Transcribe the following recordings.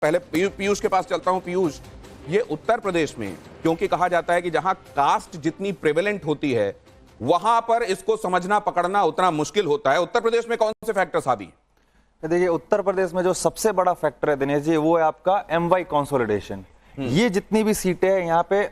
पहले पीयूष के पास चलता हूं। पीयूष, ये उत्तर प्रदेश में क्योंकि कहा जाता है कि जहां कास्ट जितनी प्रेवेलेंट होती है वहां पर इसको समझना पकड़ना उतना मुश्किल होता है। उत्तर प्रदेश में कौन से फैक्टर्स हावी? देखिए, उत्तर प्रदेश में जो सबसे बड़ा फैक्टर है दिनेश जी, वो है आपका MY कंसोलिडेशन। ये जितनी भी सीटें हैं यहाँ पे,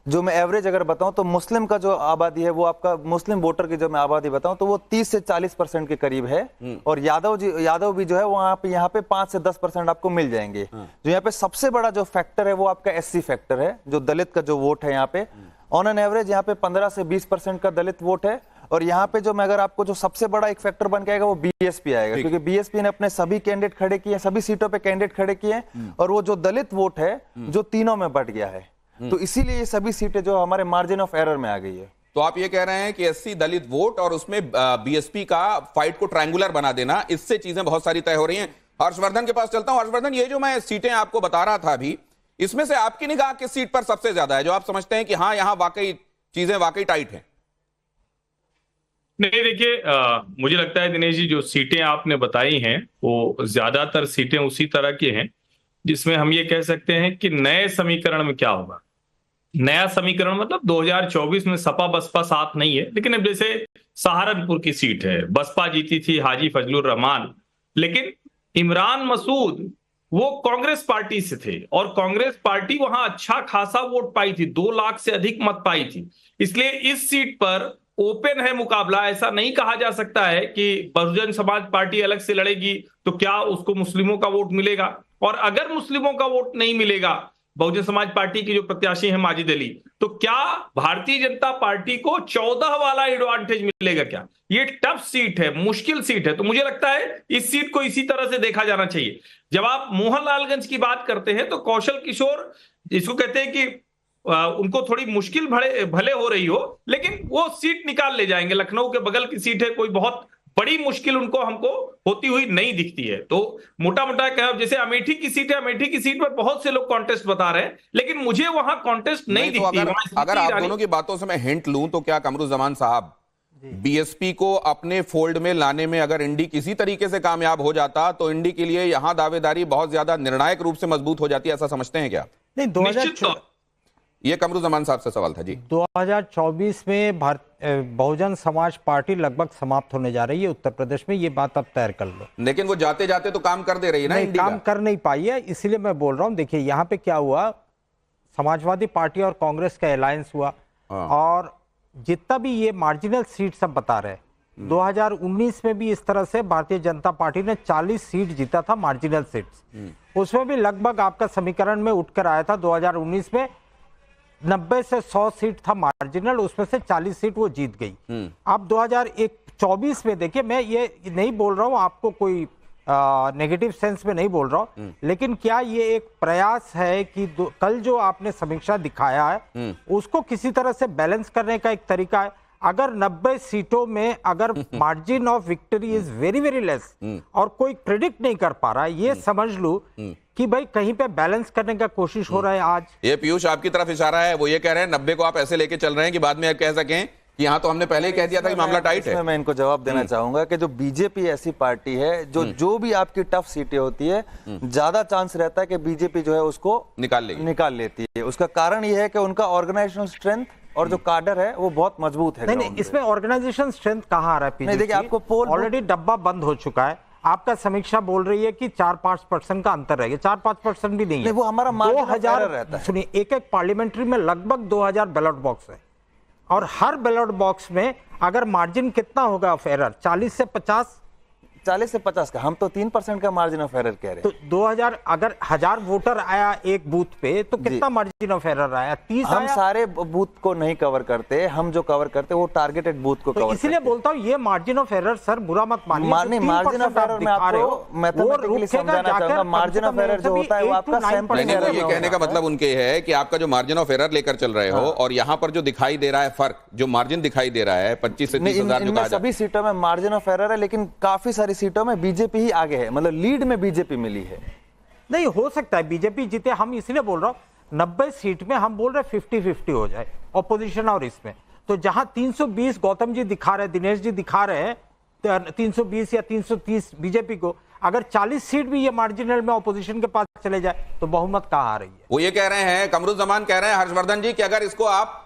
जो मैं एवरेज अगर बताऊं तो मुस्लिम का जो आबादी है, वो आपका मुस्लिम वोटर की जो मैं आबादी बताऊं तो वो 30 से 40% के करीब है। और यादव भी जो है वो यहाँ पे 5 से 10% आपको मिल जाएंगे। जो यहाँ पे सबसे बड़ा जो फैक्टर है वो आपका SC फैक्टर है, जो दलित का जो वोट है यहाँ पे ऑन एन एवरेज यहाँ पे 15 से 20% का दलित वोट है। और यहाँ पे जो मैं अगर आपको जो सबसे बड़ा एक फैक्टर बन के आएगा वो BSP आएगा, क्योंकि BSP ने अपने सभी कैंडिडेट खड़े किए, सभी सीटों पे कैंडिडेट खड़े किए, और वो जो दलित वोट है जो तीनों में बढ़ गया है। तो इसीलिए ये सभी सीटें जो हमारे मार्जिन ऑफ एरर में आ गई है। तो आप ये कह रहे हैं कि SC दलित वोट और उसमें BSP का फाइट को ट्रायंगुलर बना देना, इससे चीजें बहुत सारी तय हो रही हैं। हर्षवर्धन के पास चलता हूं। हर्षवर्धन, ये जो मैं सीटें आपको बता रहा था अभी, इसमें से आपकी निगाह किस सीट पर सबसे ज्यादा है जो आप समझते हैं कि हाँ यहां वाकई चीजें वाकई टाइट हैं? नहीं, देखिए, मुझे लगता है दिनेश जी, जो सीटें आपने बताई हैं वो ज्यादातर सीटें उसी तरह की हैं जिसमें हम ये कह सकते हैं कि नए समीकरण में क्या होगा। नया समीकरण मतलब 2024 में सपा बसपा साथ नहीं है, लेकिन अब जैसे सहारनपुर की सीट है, बसपा जीती थी हाजी फजलुर रहमान, लेकिन इमरान मसूद वो कांग्रेस पार्टी से थे और कांग्रेस पार्टी वहां अच्छा खासा वोट पाई थी, 2 लाख से अधिक मत पाई थी। इसलिए इस सीट पर ओपन है मुकाबला। ऐसा नहीं कहा जा सकता है कि बहुजन समाज पार्टी अलग से लड़ेगी तो क्या उसको मुस्लिमों का वोट मिलेगा, और अगर मुस्लिमों का वोट नहीं मिलेगा बहुजन समाज पार्टी की जो प्रत्याशी है माजिद अली, तो क्या भारतीय जनता पार्टी को 14 वाला एडवांटेज मिलेगा? क्या ये टफ सीट है, मुश्किल सीट है। तो मुझे लगता है इस सीट को इसी तरह से देखा जाना चाहिए। जब आप मोहनलालगंज की बात करते हैं तो कौशल किशोर, जिसको कहते हैं कि उनको थोड़ी मुश्किल भले हो रही हो, लेकिन वो सीट निकाल ले जाएंगे। लखनऊ के बगल की सीट है, कोई बहुत बड़ी मुश्किल उनको हमको होती हुई नहीं दिखती है। तो मोटा मोटा कह, जैसे अमेठी की सीट है, अमेठी की सीट पर बहुत से लोग कॉन्टेस्ट बता रहे हैं, लेकिन मुझे वहां कॉन्टेस्ट नहीं दिखती। अगर आप दोनों की बातों से मैं हिंट लूं तो क्या कमरुज़्ज़मान साहब, BSP को अपने फोल्ड में लाने में अगर इंडी किसी तरीके से कामयाब हो जाता तो इंडी के लिए यहां दावेदारी बहुत ज्यादा निर्णायक रूप से मजबूत हो जाती है, ऐसा समझते हैं क्या? नहीं, ये कमरुज़्ज़मान साहब से सवाल था जी। 2024 में बहुजन समाज पार्टी लगभग समाप्त होने जा रही है उत्तर प्रदेश में, ये बात अब तय कर लो। लेकिन वो जाते जाते तो काम कर दे रही है ना, इंडी काम कर नहीं पाई है, इसीलिए मैं बोल रहा हूं। देखिए यहाँ पे क्या हुआ, समाजवादी पार्टी और कांग्रेस का अलायंस हुआ, और जितना भी ये मार्जिनल सीट सब बता रहे, 2019 में भी इस तरह से भारतीय जनता पार्टी ने 40 सीट जीता था मार्जिनल सीट्स। उसमें भी लगभग आपका समीकरण में उठकर आया था 2019 में 90 से 100 सीट था मार्जिनल, उसमें से 40 सीट वो जीत गई। अब 2024 में देखिए, मैं ये नहीं बोल रहा हूं आपको, कोई नेगेटिव सेंस में नहीं बोल रहा हूं, लेकिन क्या ये एक प्रयास है कि कल जो आपने समीक्षा दिखाया है उसको किसी तरह से बैलेंस करने का एक तरीका है? अगर 90 सीटों में अगर margin of victory is very very less और कोई प्रिडिक्ट नहीं कर पा रहा है, ये समझ लूं कि भाई कहीं पे बैलेंस करने का कोशिश हो रहा है। आज ये पीयूष आपकी तरफ इशारा है, वो ये कह रहे हैं 90 को आप ऐसे लेके चल रहे हैं कि बाद में कह सकें कि यहाँ तो हमने पहले ही कह दिया था कि मामला टाइट है। मैं इनको जवाब देना चाहूंगा कि जो BJP ऐसी पार्टी है जो भी आपकी टफ सीटें होती है, ज्यादा चांस रहता है कि BJP जो है उसको निकाल लेती है। उसका कारण यह है कि उनका ऑर्गेनाइजेशनल स्ट्रेंथ और जो कार्डर है वो बहुत मजबूत है। नहीं, इसमें ऑर्गेनाइजेशन स्ट्रेंथ कहाँ आ रहा है? देखिए, आपको पोल ऑलरेडी डब्बा बंद हो चुका है। आपका समीक्षा बोल रही है कि 4-5% का अंतर रहेगा, 4-5% भी नहीं है। वो हमारा 2000 रहता है। सुनिए, एक पार्लियामेंट्री में लगभग 2000 बैलेट बॉक्स है, और हर बैलेट बॉक्स में अगर मार्जिन कितना होगा ऑफ एरर, 40 से 50 का, हम तो 3% का मार्जिन ऑफ एरर कह रहे हैं। तो 2000 अगर 1000 वोटर आया एक बूथ पे तो कितना मार्जिन ऑफ एरर आया? 30 हम सारे बूथ को नहीं कवर करते, हम जो कवर करते वो टारगेटेड बूथ को कवर इसलिए बोलता हूं ये मार्जिन ऑफ एरर सर बुरा मत मानिए। मार्जिन ऑफ एरर में आपको मैथमेटिकली समझाना चाहूंगा। मार्जिन ऑफ एरर जो होता है वो आपका सैंपलिंग एरर है। ये कहने का मतलब उनके है कि आपका जो मार्जिन ऑफ एरर लेकर चल रहे हो और यहाँ पर जो दिखाई दे रहा है फर्क, जो मार्जिन दिखाई दे रहा है 25 से 30 हजार, इनमें सभी सीटों में मार्जिन ऑफ एरर है, लेकिन काफी सारी सीटों में BJP ही आगे है, मतलब लीड में BJP मिली है। नहीं हो सकता है BJP जीते, हम इसलिए बोल रहा हूं 90 सीट में हम बोल रहे 50-50 हो जाए ऑपोजिशन और इसमें। तो जहां 320 गौतम जी दिखा रहे हैं, दिनेश जी दिखा रहे हैं 320 या 330 बीजेपी को, अगर 40 सीट भी ये मार्जिनल में ऑपोजिशन के पास चले जाए तो बहुमत कहां आ रही है? वो ये कह रहे हैं, कमरुज्जमान कह रहे हैं हर्षवर्धन जी, कि अगर इसको आप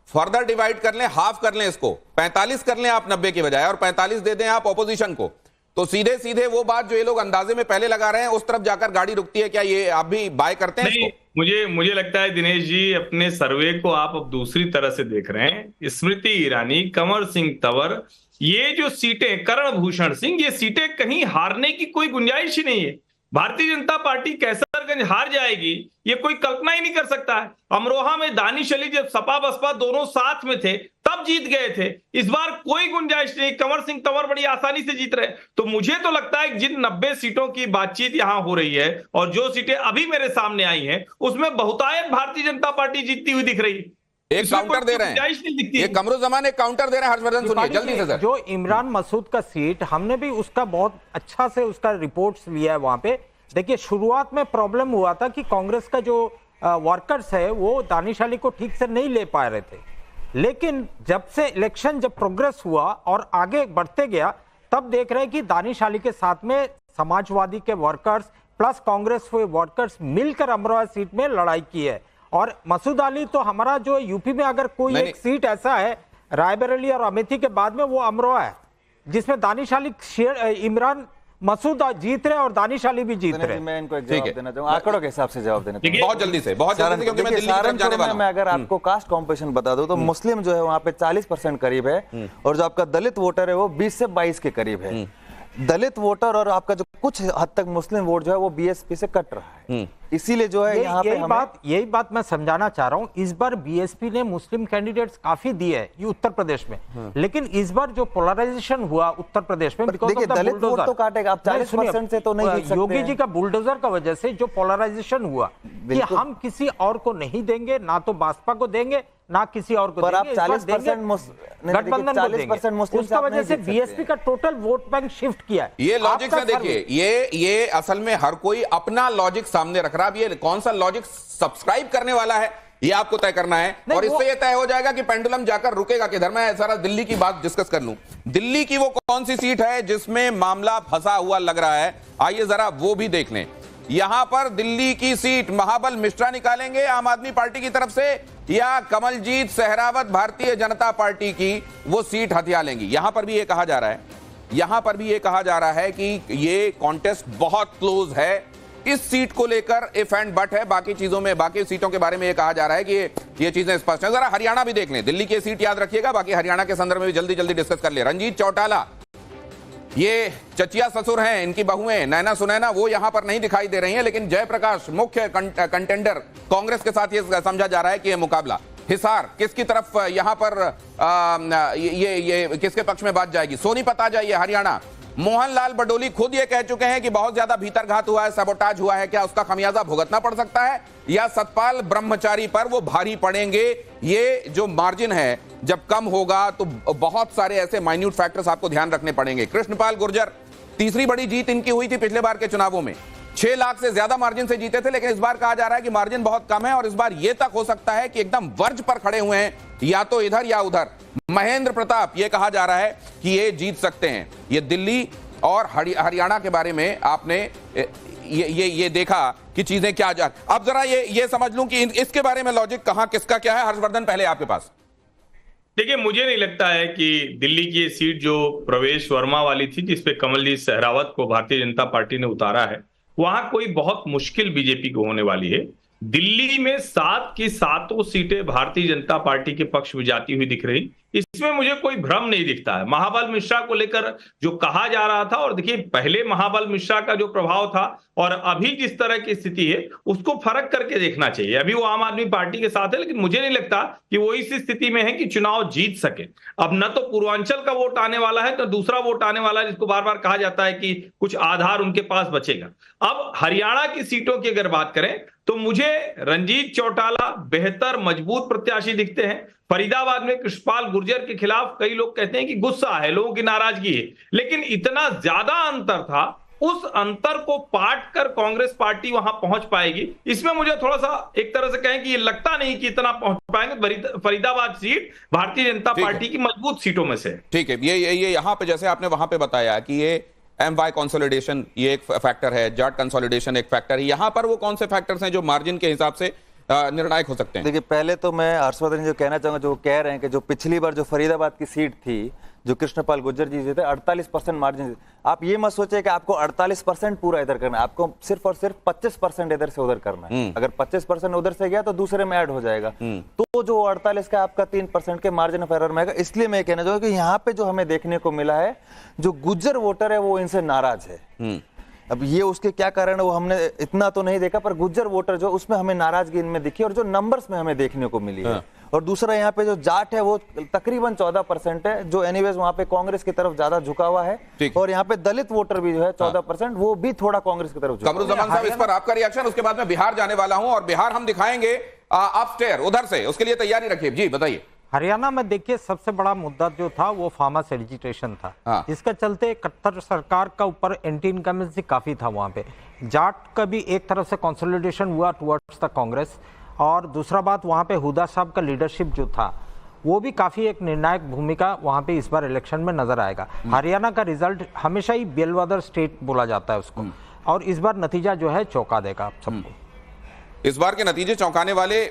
फर्दर डिवाइड कर लें, हाफ कर लें, इसको 45 कर लें आप 90 की बजाय, और 45 दे दें आप ऑपोजिशन को, तो सीधे सीधे वो बात जो ये लोग अंदाजे में पहले लगा रहे हैं उस तरफ जाकर गाड़ी रुकती है। क्या ये आप भी बाय करते हैं नहीं, इसको? मुझे लगता है दिनेश जी, अपने सर्वे को आप अब दूसरी तरह से देख रहे हैं। स्मृति ईरानी, कंवर सिंह तंवर, ये जो सीटें, करण भूषण सिंह, ये सीटें कहीं हारने की कोई गुंजाइश ही नहीं है। भारतीय जनता पार्टी कैसरगंज हार जाएगी ये कोई कल्पना ही नहीं कर सकता है। अमरोहा में दानिश अली जब सपा बसपा दोनों साथ में थे तब जीत गए थे, इस बार कोई गुंजाइश नहीं, कंवर सिंह तंवर बड़ी आसानी से जीत रहे। तो मुझे तो लगता है जिन 90 सीटों की बातचीत यहां हो रही है और जो सीटें अभी मेरे सामने आई हैं उसमें बहुतायत भारतीय जनता पार्टी जीतती हुई दिख रही है। एक काउंटर दे रहे हैं, ये कमरुज्जमान एक काउंटर दे रहे हैं। हर्षवर्धन सुनिए जल्दी से सर। जो इमरान मसूद का सीट, हमने भी उसका बहुत अच्छा से उसका रिपोर्ट्स लिया है वहां पे। देखिए, शुरुआत में प्रॉब्लम हुआ था कि कांग्रेस का जो वर्कर्स है वो दानिश अली को ठीक से नहीं ले पा रहे थे, लेकिन जब से इलेक्शन जब प्रोग्रेस हुआ और आगे बढ़ते गया तब देख रहे हैं कि दानिश अली के साथ में समाजवादी के वर्कर्स प्लस कांग्रेस के वर्कर्स मिलकर अमरोहा सीट में लड़ाई की है। और मसूद अली तो हमारा जो यूपी में अगर कोई एक सीट ऐसा है रायबरेली और अमेठी के बाद में वो अमरोहा है जिसमें दानिश अली इमरान मसूद जीत रहे और दानिश अली भी जीत रहे। मैं इनको एक जवाब देना चाहूंगा, आंकड़ों के हिसाब से जवाब देना चाहूंगा बहुत जल्दी से, क्योंकि मैं दिल्ली की तरफ जाने वाला हूं। मैं अगर आपको कास्ट कॉम्पिटिशन बता दूं तो मुस्लिम जो है वहां पे 40% करीब है और जो आपका दलित वोटर है वो 20 से 22 के करीब है। दलित वोटर और आपका जो कुछ हद तक मुस्लिम वोट जो है वो बीएसपी से कट रहा है, इसीलिए जो है यहाँ पे यही बात मैं समझाना चाह रहा हूँ। इस बार बीएसपी ने मुस्लिम कैंडिडेट्स काफी दिए है ये उत्तर प्रदेश में, लेकिन इस बार जो पोलराइजेशन हुआ उत्तर प्रदेश में, देखिए दलित वोट तो काटेगा, आप 40% से तो नहीं जीत सकते। योगी जी का बुलडोजर का वजह से जो पोलराइजेशन हुआ कि हम किसी और को नहीं देंगे, ना तो भाजपा को देंगे ना किसी और को, पर आप 40% गठबंधन को देंगे, उसका वजह से बीएसपी का टोटल वोट बैंक शिफ्ट किया है। ये लॉजिक से देखिए, ये असल में हर कोई अपना लॉजिक सामने रख रहा है। ये कौन सा लॉजिक सब्सक्राइब करने वाला है ये आपको तय करना है, और इससे ये तय हो जाएगा कि पेंडुलम जाकर रुकेगा किधर। मैं सारा दिल्ली की बात डिस्कस कर लूं। दिल्ली की वो कौन सी सीट है जिसमें मामला फंसा हुआ लग रहा है, आइए जरा वो भी देख लें। यहां पर दिल्ली की सीट महाबल मिश्रा निकालेंगे आम आदमी पार्टी की तरफ से, या कमलजीत सहरावत भारतीय जनता पार्टी की वो सीट हथिया लेंगी। यहां पर भी ये कहा जा रहा है कि ये कॉन्टेस्ट बहुत क्लोज है। इस सीट को लेकर इफ एंड बट है, बाकी चीजों में, बाकी सीटों के बारे में ये कहा जा रहा है कि ये चीजें स्पष्ट हैं। जरा हरियाणा भी देख लें, दिल्ली की सीट याद रखिएगा, बाकी हरियाणा के संदर्भ में भी जल्दी जल्दी डिस्कस कर ले। रंजीत चौटाला, ये चचिया ससुर हैं, इनकी बहुएं नैना सुनैना वो यहां पर नहीं दिखाई दे रही हैं, लेकिन जयप्रकाश मुख्य कंटेंडर कांग्रेस के साथ ये समझा जा रहा है कि यह मुकाबला हिसार किसकी तरफ यहां पर ये किसके पक्ष में बात जाएगी। सोनीपत आ जाइए हरियाणा, मोहनलाल बडोली खुद ये कह चुके हैं कि बहुत ज्यादा भीतरघात हुआ है, सबोटाज हुआ है, क्या उसका खमियाजा भुगतना पड़ सकता है, या सतपाल ब्रह्मचारी पर वो भारी पड़ेंगे। ये जो मार्जिन है जब कम होगा तो बहुत सारे ऐसे माइन्यूट फैक्टर्स आपको ध्यान रखने पड़ेंगे। कृष्णपाल गुर्जर, तीसरी बड़ी जीत इनकी हुई थी पिछले बार के चुनावों में, 6 लाख से ज्यादा मार्जिन से जीते थे, लेकिन इस बार कहा जा रहा है कि मार्जिन बहुत कम है और इस बार यह तक हो सकता है कि एकदम वर्ज पर खड़े हुए हैं, या तो इधर या उधर। महेंद्र प्रताप, यह कहा जा रहा है कि ये जीत सकते हैं। ये दिल्ली और हरियाणा के बारे में आपने ये देखा कि चीजें क्या जा। अब जरा ये समझ लूं कि इसके बारे में लॉजिक कहां किसका क्या है। हर्षवर्धन, पहले आपके पास। देखिए, मुझे नहीं लगता है कि दिल्ली की ये सीट जो प्रवेश वर्मा वाली थी जिसपे कमलजीत सहरावत को भारतीय जनता पार्टी ने उतारा है, वहां कोई बहुत मुश्किल बीजेपी को होने वाली है। दिल्ली में 7 की 7 सीटें भारतीय जनता पार्टी के पक्ष में जाती हुई दिख रही, इसमें मुझे कोई भ्रम नहीं दिखता है। महाबल मिश्रा को लेकर जो कहा जा रहा था, और देखिए पहले महाबल मिश्रा का जो प्रभाव था और अभी जिस तरह की स्थिति है उसको फर्क करके देखना चाहिए। अभी वो आम आदमी पार्टी के साथ है, लेकिन मुझे नहीं लगता कि वो इस स्थिति में है कि चुनाव जीत सके। अब न तो पूर्वांचल का वोट आने वाला है, तो दूसरा वोट आने वाला है जिसको बार बार कहा जाता है कि कुछ आधार उनके पास बचेगा। अब हरियाणा की सीटों की अगर बात करें तो मुझे रंजीत चौटाला बेहतर मजबूत प्रत्याशी दिखते हैं। फरीदाबाद में कृष्णपाल गुर्जर के खिलाफ कई लोग कहते हैं कि गुस्सा है, लोगों की नाराजगी है, लेकिन इतना ज्यादा अंतर था, उस अंतर को पाट कर कांग्रेस पार्टी वहां पहुंच पाएगी, इसमें मुझे थोड़ा सा एक तरह से कहें कि ये लगता नहीं कि इतना पहुंच पाएंगे। फरीदाबाद सीट भारतीय जनता पार्टी की मजबूत सीटों में से। ठीक है, ये यहां पे जैसे आपने वहां पे बताया कि ये MY कंसोलिडेशन ये एक फैक्टर है, जाट कंसोलिडेशन एक फैक्टर है। यहां पर वो कौन से फैक्टर्स हैं जो मार्जिन के हिसाब से निर्णायक हो सकते हैं? देखिए, पहले तो मैं हर्षवर्धन जो कहना चाहूंगा, जो कह रहे हैं कि जो पिछली बार जो फरीदाबाद की सीट थी, जो कृष्णपाल गुर्जर जी थे, 48% मार्जिन। आप ये मत सोचिए कि आपको 48% पूरा इधर करना है, आपको सिर्फ और सिर्फ 25% इधर से उधर करना है। अगर 25% उधर से गया तो दूसरे में ऐड हो जाएगा, तो जो 48 का आपका 3% के मार्जिन ऑफ एरर में आएगा। इसलिए मैं कहना चाहूंगा कि यहाँ पे जो हमें देखने को मिला है, जो गुज्जर वोटर है वो इनसे नाराज है। अब ये उसके क्या कारण है वो हमने इतना तो नहीं देखा, पर गुज्जर वोटर जो उसमें हमें नाराजगी इनमें दिखी और जो नंबर्स में हमें देखने को मिली है। और दूसरा यहाँ पे जो जाट है वो तकरीबन 14% है, जो एनीवेज वहाँ पे कांग्रेस की तरफ ज्यादा झुका हुआ है। और यहाँ पे दलित वोटर भी जो है 14%, वो भी थोड़ा कांग्रेस की तरफ झुका हुआ है। कमरुज़्ज़मान साहब, इस पर आपका रिएक्शन, उसके बाद मैं बिहार जाने वाला हूं और बिहार हम दिखाएंगे अपस्टेयर उधर से, उसके लिए तैयारी रखिए। जी बताइए। हरियाणा में देखिए सबसे बड़ा मुद्दा जो था वो फार्मर्स एजिटेशन था। हाँ। इसके चलते कट्टर सरकार का ऊपर एंटी इनकम्बेंसी काफी था। वहां पे जाट का भी एक तरफ से कंसोलिडेशन हुआ टुवर्ड्स द कांग्रेस, और दूसरा बात वहां पे हुदा साहब का लीडरशिप जो था वो भी काफी एक निर्णायक भूमिका वहां पे इस बार इलेक्शन में नजर आएगा। हरियाणा का रिजल्ट हमेशा ही बेलवादर स्टेट बोला जाता है उसको, और इस बार नतीजा जो है चौंका देगा आप सबको। इस बार के नतीजे चौंकाने वाले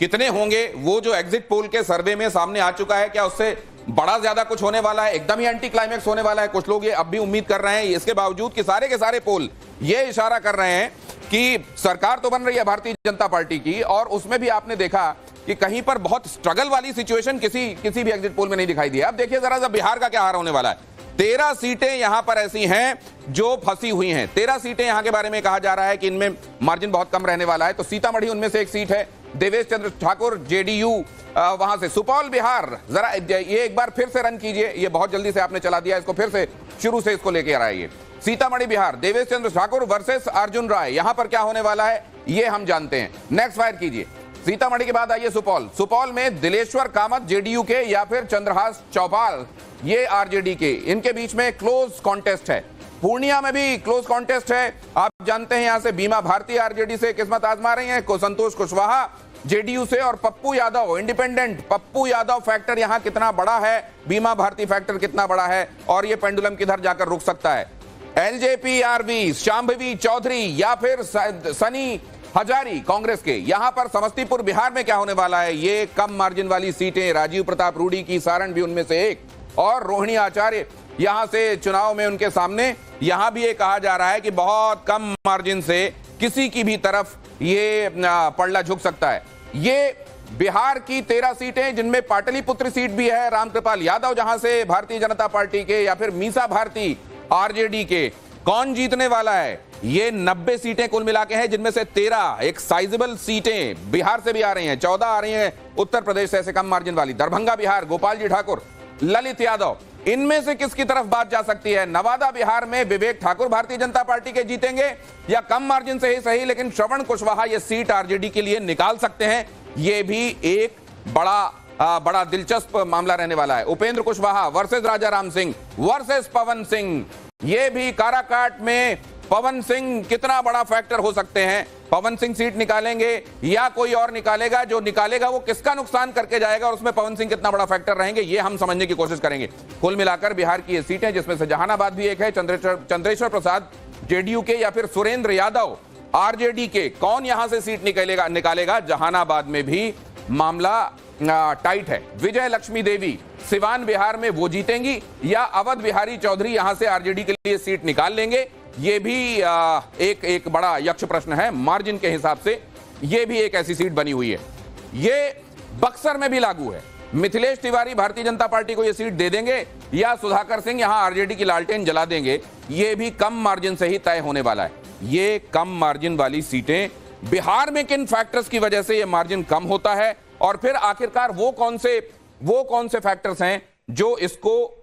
कितने होंगे, वो जो एग्जिट पोल के सर्वे में सामने आ चुका है, क्या उससे बड़ा ज्यादा कुछ होने वाला है, एकदम ही एंटी क्लाइमेक्स होने वाला है? कुछ लोग ये अब भी उम्मीद कर रहे हैं, इसके बावजूद कि सारे के सारे पोल ये इशारा कर रहे हैं कि सरकार तो बन रही है भारतीय जनता पार्टी की, और उसमें भी आपने देखा कि कहीं पर बहुत स्ट्रगल वाली सिचुएशन किसी भी एग्जिट पोल में नहीं दिखाई दी। अब देखिए जरा बिहार का क्या हाल होने वाला है। 13 सीटें यहां पर ऐसी हैं जो फंसी हुई हैं। 13 सीटें यहां के बारे में कहा जा रहा है कि इनमें मार्जिन बहुत कम रहने वाला है। तो सीतामढ़ी उनमें से एक सीट है, देवेश चंद्र ठाकुर जेडीयू वहां से। सुपौल बिहार, जरा ये एक बार फिर से रन कीजिए, ये बहुत जल्दी से आपने चला दिया, इसको फिर से शुरू से इसको लेके आ रहा है। सीतामढ़ी बिहार, देवेश चंद्र ठाकुर वर्सेस अर्जुन राय, यहां पर क्या होने वाला है ये हम जानते हैं। नेक्स्ट फायर कीजिए। सीतामढ़ी के बाद आइए सुपौल। सुपौल में दिलेश्वर कामत जेडीयू के या फिर चंद्रहास चौपाल ये आरजेडी के, इनके बीच में क्लोज कॉन्टेस्ट है। पूर्णिया में भी क्लोज कॉन्टेस्ट है। आप जानते हैं यहां से बीमा भारती आरजेडी से किस्मत आजमा रही हैं, संतोष कुशवाहा जेडीयू से, और पप्पू यादव इंडिपेंडेंट। पप्पू यादव फैक्टर यहां कितना बड़ा है, बीमा भारती फैक्टर कितना बड़ा है, और ये पेंडुलम किधर जाकर रुक सकता है? एलजेपी आरवी शांभवी चौधरी या फिर सनी हजारी कांग्रेस के। यहां पर समस्तीपुर बिहार में क्या होने वाला है, ये कम मार्जिन वाली सीटें, राजीव प्रताप रूडी की सारण भी उनमें से एक, और रोहिणी आचार्य यहां से चुनाव में उनके सामने। यहां भी ये कहा जा रहा है कि बहुत कम मार्जिन से किसी की भी तरफ ये पड़ला झुक सकता है। ये बिहार की 13 सीटें जिनमें पाटलिपुत्र सीट भी है, रामकृपाल यादव जहां से भारतीय जनता पार्टी के, या फिर मीसा भारती आरजेडी के। कौन जीतने वाला है? ये 90 सीटें कुल मिला के हैं, जिनमें से 13 एक साइजेबल सीटें बिहार से भी आ रही हैं, 14 आ रही हैं उत्तर प्रदेश से ऐसे कम मार्जिन वाली। दरभंगा बिहार, गोपाल जी ठाकुर, ललित यादव, इनमें से किसकी तरफ बात जा सकती है? नवादा बिहार में विवेक ठाकुर भारतीय जनता पार्टी के जीतेंगे, या कम मार्जिन से ही सही लेकिन श्रवण कुशवाहा ये सीट आरजेडी के लिए निकाल सकते हैं। ये भी एक बड़ा दिलचस्प मामला रहने वाला है। उपेंद्र कुशवाहा वर्सेस राजा राम सिंह वर्सेस पवन सिंह, ये भी काराकाट में पवन सिंह कितना बड़ा फैक्टर हो सकते हैं। पवन सिंह सीट निकालेंगे या कोई और निकालेगा, जो निकालेगा वो किसका नुकसान करके जाएगा और उसमें पवन सिंह कितना बड़ा फैक्टर रहेंगे, ये हम समझने की कोशिश करेंगे। कुल मिलाकर बिहार की ये सीटें, जिसमें से जहानाबाद भी एक है, चंद्रेश्वर प्रसाद जेडीयू के या फिर सुरेंद्र यादव आरजेडी के, कौन यहां से सीट निकालेगा? जहानाबाद में भी मामला टाइट है। विजय लक्ष्मी देवी सिवान बिहार में वो जीतेंगी, या अवध बिहारी चौधरी यहां से आरजेडी के लिए सीट निकाल लेंगे? ये भी एक बड़ा यक्ष प्रश्न है मार्जिन के हिसाब से। ये भी एक ऐसी सीट बनी हुई है। ये बक्सर में भी लागू है। मिथिलेश तिवारी भारतीय जनता पार्टी को ये सीट दे देंगे, या सुधाकर सिंह यहां आरजेडी की लालटेन जला देंगे? ये भी कम मार्जिन से ही तय होने वाला है। ये कम मार्जिन वाली सीटें बिहार में किन फैक्टर्स की वजह से ये मार्जिन कम होता है, और फिर आखिरकार वो कौन से फैक्टर्स हैं जो इसको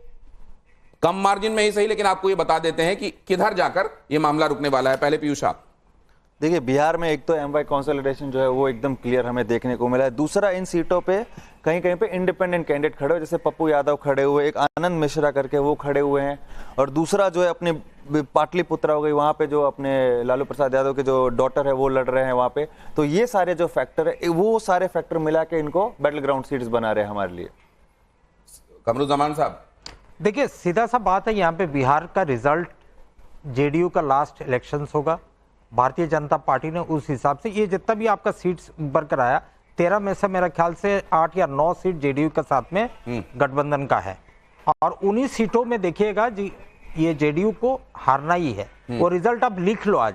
कम मार्जिन में ही सही लेकिन आपको ये बता देते हैं कि किधर जाकर ये मामला रुकने वाला है? पहले पीयूष आप। देखिए, बिहार में एक तो एमवाई कंसोलिडेशन जो है वो एकदम क्लियर हमें देखने को मिला है। दूसरा, इन सीटों पे कहीं कहीं पे इंडिपेंडेंट कैंडिडेट खड़े हुए, जैसे पप्पू यादव खड़े हुए, एक आनंद मिश्रा करके वो खड़े हुए हैं, और दूसरा जो है अपने पाटलिपुत्रा हो गई, वहाँ पे जो अपने लालू प्रसाद यादव के जो डॉटर है वो लड़ रहे हैं वहाँ पे। तो ये सारे जो फैक्टर है, वो सारे फैक्टर मिला के इनको बैटल ग्राउंड सीट्स बना रहे हैं हमारे लिए। कमरुज़्ज़मान साहब, देखिए सीधा सा बात है, यहाँ पे बिहार का रिजल्ट जेडीयू का लास्ट इलेक्शंस होगा, भारतीय जनता पार्टी ने उस हिसाब से ये जितना भी आपका सीट्स उभर कर आया 13 में से मेरा ख्याल से 8 या 9 सीट जेडीयू के साथ में गठबंधन का है, और उन्हीं सीटों में देखिएगा जी ये जेडीयू को हारना ही है। वो रिजल्ट आप लिख लो, आज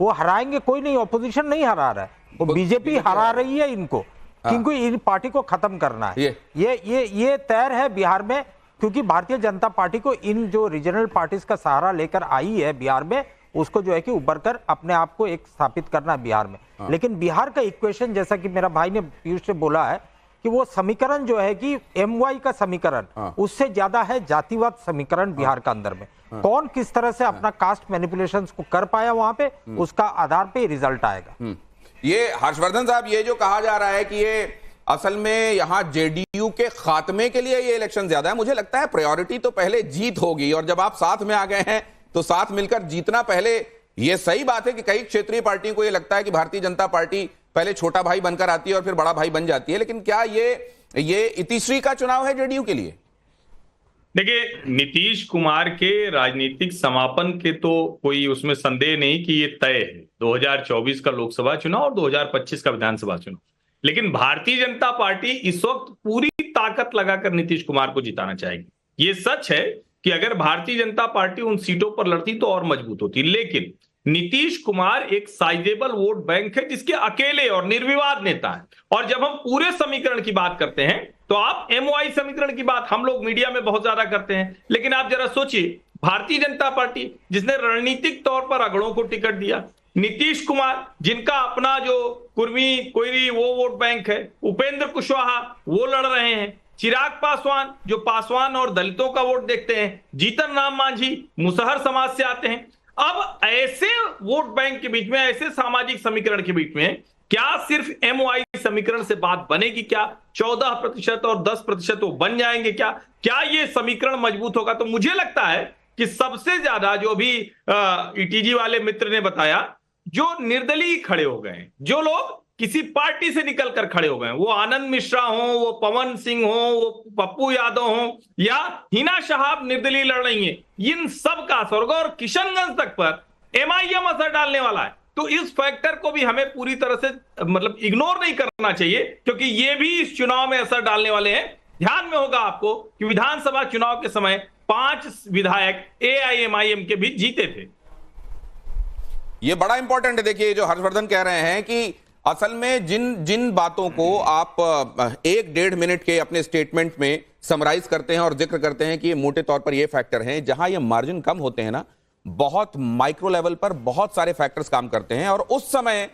वो हराएंगे, कोई नहीं, ऑपोजिशन नहीं हरा रहा है, वो बीजेपी हरा रही है इनको, क्योंकि इन पार्टी को खत्म करना है। ये तैर है बिहार में, क्योंकि भारतीय जनता पार्टी को इन जो रीजनल पार्टीज का सहारा लेकर आई है बिहार में, उसको जो है कि उभर कर अपने आप को एक स्थापित करना है बिहार में। लेकिन बिहार का इक्वेशन, जैसा कि मेरा भाई ने पीयूष से बोला है, कि वो समीकरण जो है कि एमवाई का समीकरण उससे ज्यादा है जातिवाद समीकरण बिहार का अंदर में। कौन किस तरह से अपना कास्ट मैनिपुलेशंस को कर पाया वहां पे, उसका आधार पे रिजल्ट आएगा। ये हर्षवर्धन साहब, ये जो कहा जा रहा है कि ये असल में यहां जेडीयू के खात्मे के लिए ये इलेक्शन ज्यादा है, मुझे लगता है प्रायोरिटी तो पहले जीत होगी, और जब आप साथ में आ गए हैं तो साथ मिलकर जीतना पहले। ये सही बात है कि कई क्षेत्रीय पार्टियों को ये लगता है कि भारतीय जनता पार्टी पहले छोटा भाई बनकर आती है और फिर बड़ा भाई बन जाती है, लेकिन क्या ये इतिश्री का चुनाव है जेडीयू के लिए? देखिए, नीतीश कुमार के राजनीतिक समापन के तो कोई उसमें संदेह नहीं कि ये तय है, 2024 का लोकसभा चुनाव और 2025 का विधानसभा चुनाव। लेकिन भारतीय जनता पार्टी इस वक्त पूरी ताकत लगाकर नीतीश कुमार को जिताना चाहेगी। ये सच है कि अगर भारतीय जनता पार्टी उन सीटों पर लड़ती तो और मजबूत होती, लेकिन नीतीश कुमार एक साइजेबल वोट बैंक है जिसके अकेले और निर्विवाद नेता है। और जब हम पूरे समीकरण की बात करते हैं तो आप एमओआई समीकरण की बात हम लोग मीडिया में बहुत ज्यादा करते हैं, लेकिन आप जरा सोचिए, भारतीय जनता पार्टी जिसने रणनीतिक तौर पर अगड़ों को टिकट दिया, नीतीश कुमार जिनका अपना जो कुर्मी कोयरी वो वोट बैंक है, उपेंद्र कुशवाहा वो लड़ रहे हैं, चिराग पासवान जो पासवान और दलितों का वोट देखते हैं, जीतन राम मांझी मुसहर समाज से आते हैं। अब ऐसे वोट बैंक के बीच में, ऐसे सामाजिक समीकरण के बीच में क्या सिर्फ एमओआई समीकरण से बात बनेगी? क्या 14% और 10% वो बन जाएंगे? क्या ये समीकरण मजबूत होगा? तो मुझे लगता है कि सबसे ज्यादा जो भी ईटीजी वाले मित्र ने बताया, जो निर्दलीय खड़े हो गए, जो लोग किसी पार्टी से निकलकर खड़े हो गए, वो आनंद मिश्रा हो, वो पवन सिंह हो, वो पप्पू यादव हो, या हिना शहाब निर्दलीय लड़ रही है, इन सब का असर होगा। और किशनगंज तक पर एमआईएम असर डालने वाला है, तो इस फैक्टर को भी हमें पूरी तरह से मतलब इग्नोर नहीं करना चाहिए, क्योंकि ये भी इस चुनाव में असर डालने वाले हैं। ध्यान में होगा आपको कि विधानसभा चुनाव के समय 5 विधायक एआईएमआईएम के भी जीते थे। ये बड़ा इंपॉर्टेंट है। देखिए, जो हर्षवर्धन कह रहे हैं कि असल में जिन बातों को आप 1-1.5 मिनट के अपने स्टेटमेंट में समराइज करते हैं और जिक्र करते हैं कि ये मोटे तौर पर ये फैक्टर हैं, जहां ये मार्जिन कम होते हैं ना, बहुत माइक्रो लेवल पर बहुत सारे फैक्टर्स काम करते हैं, और उस समय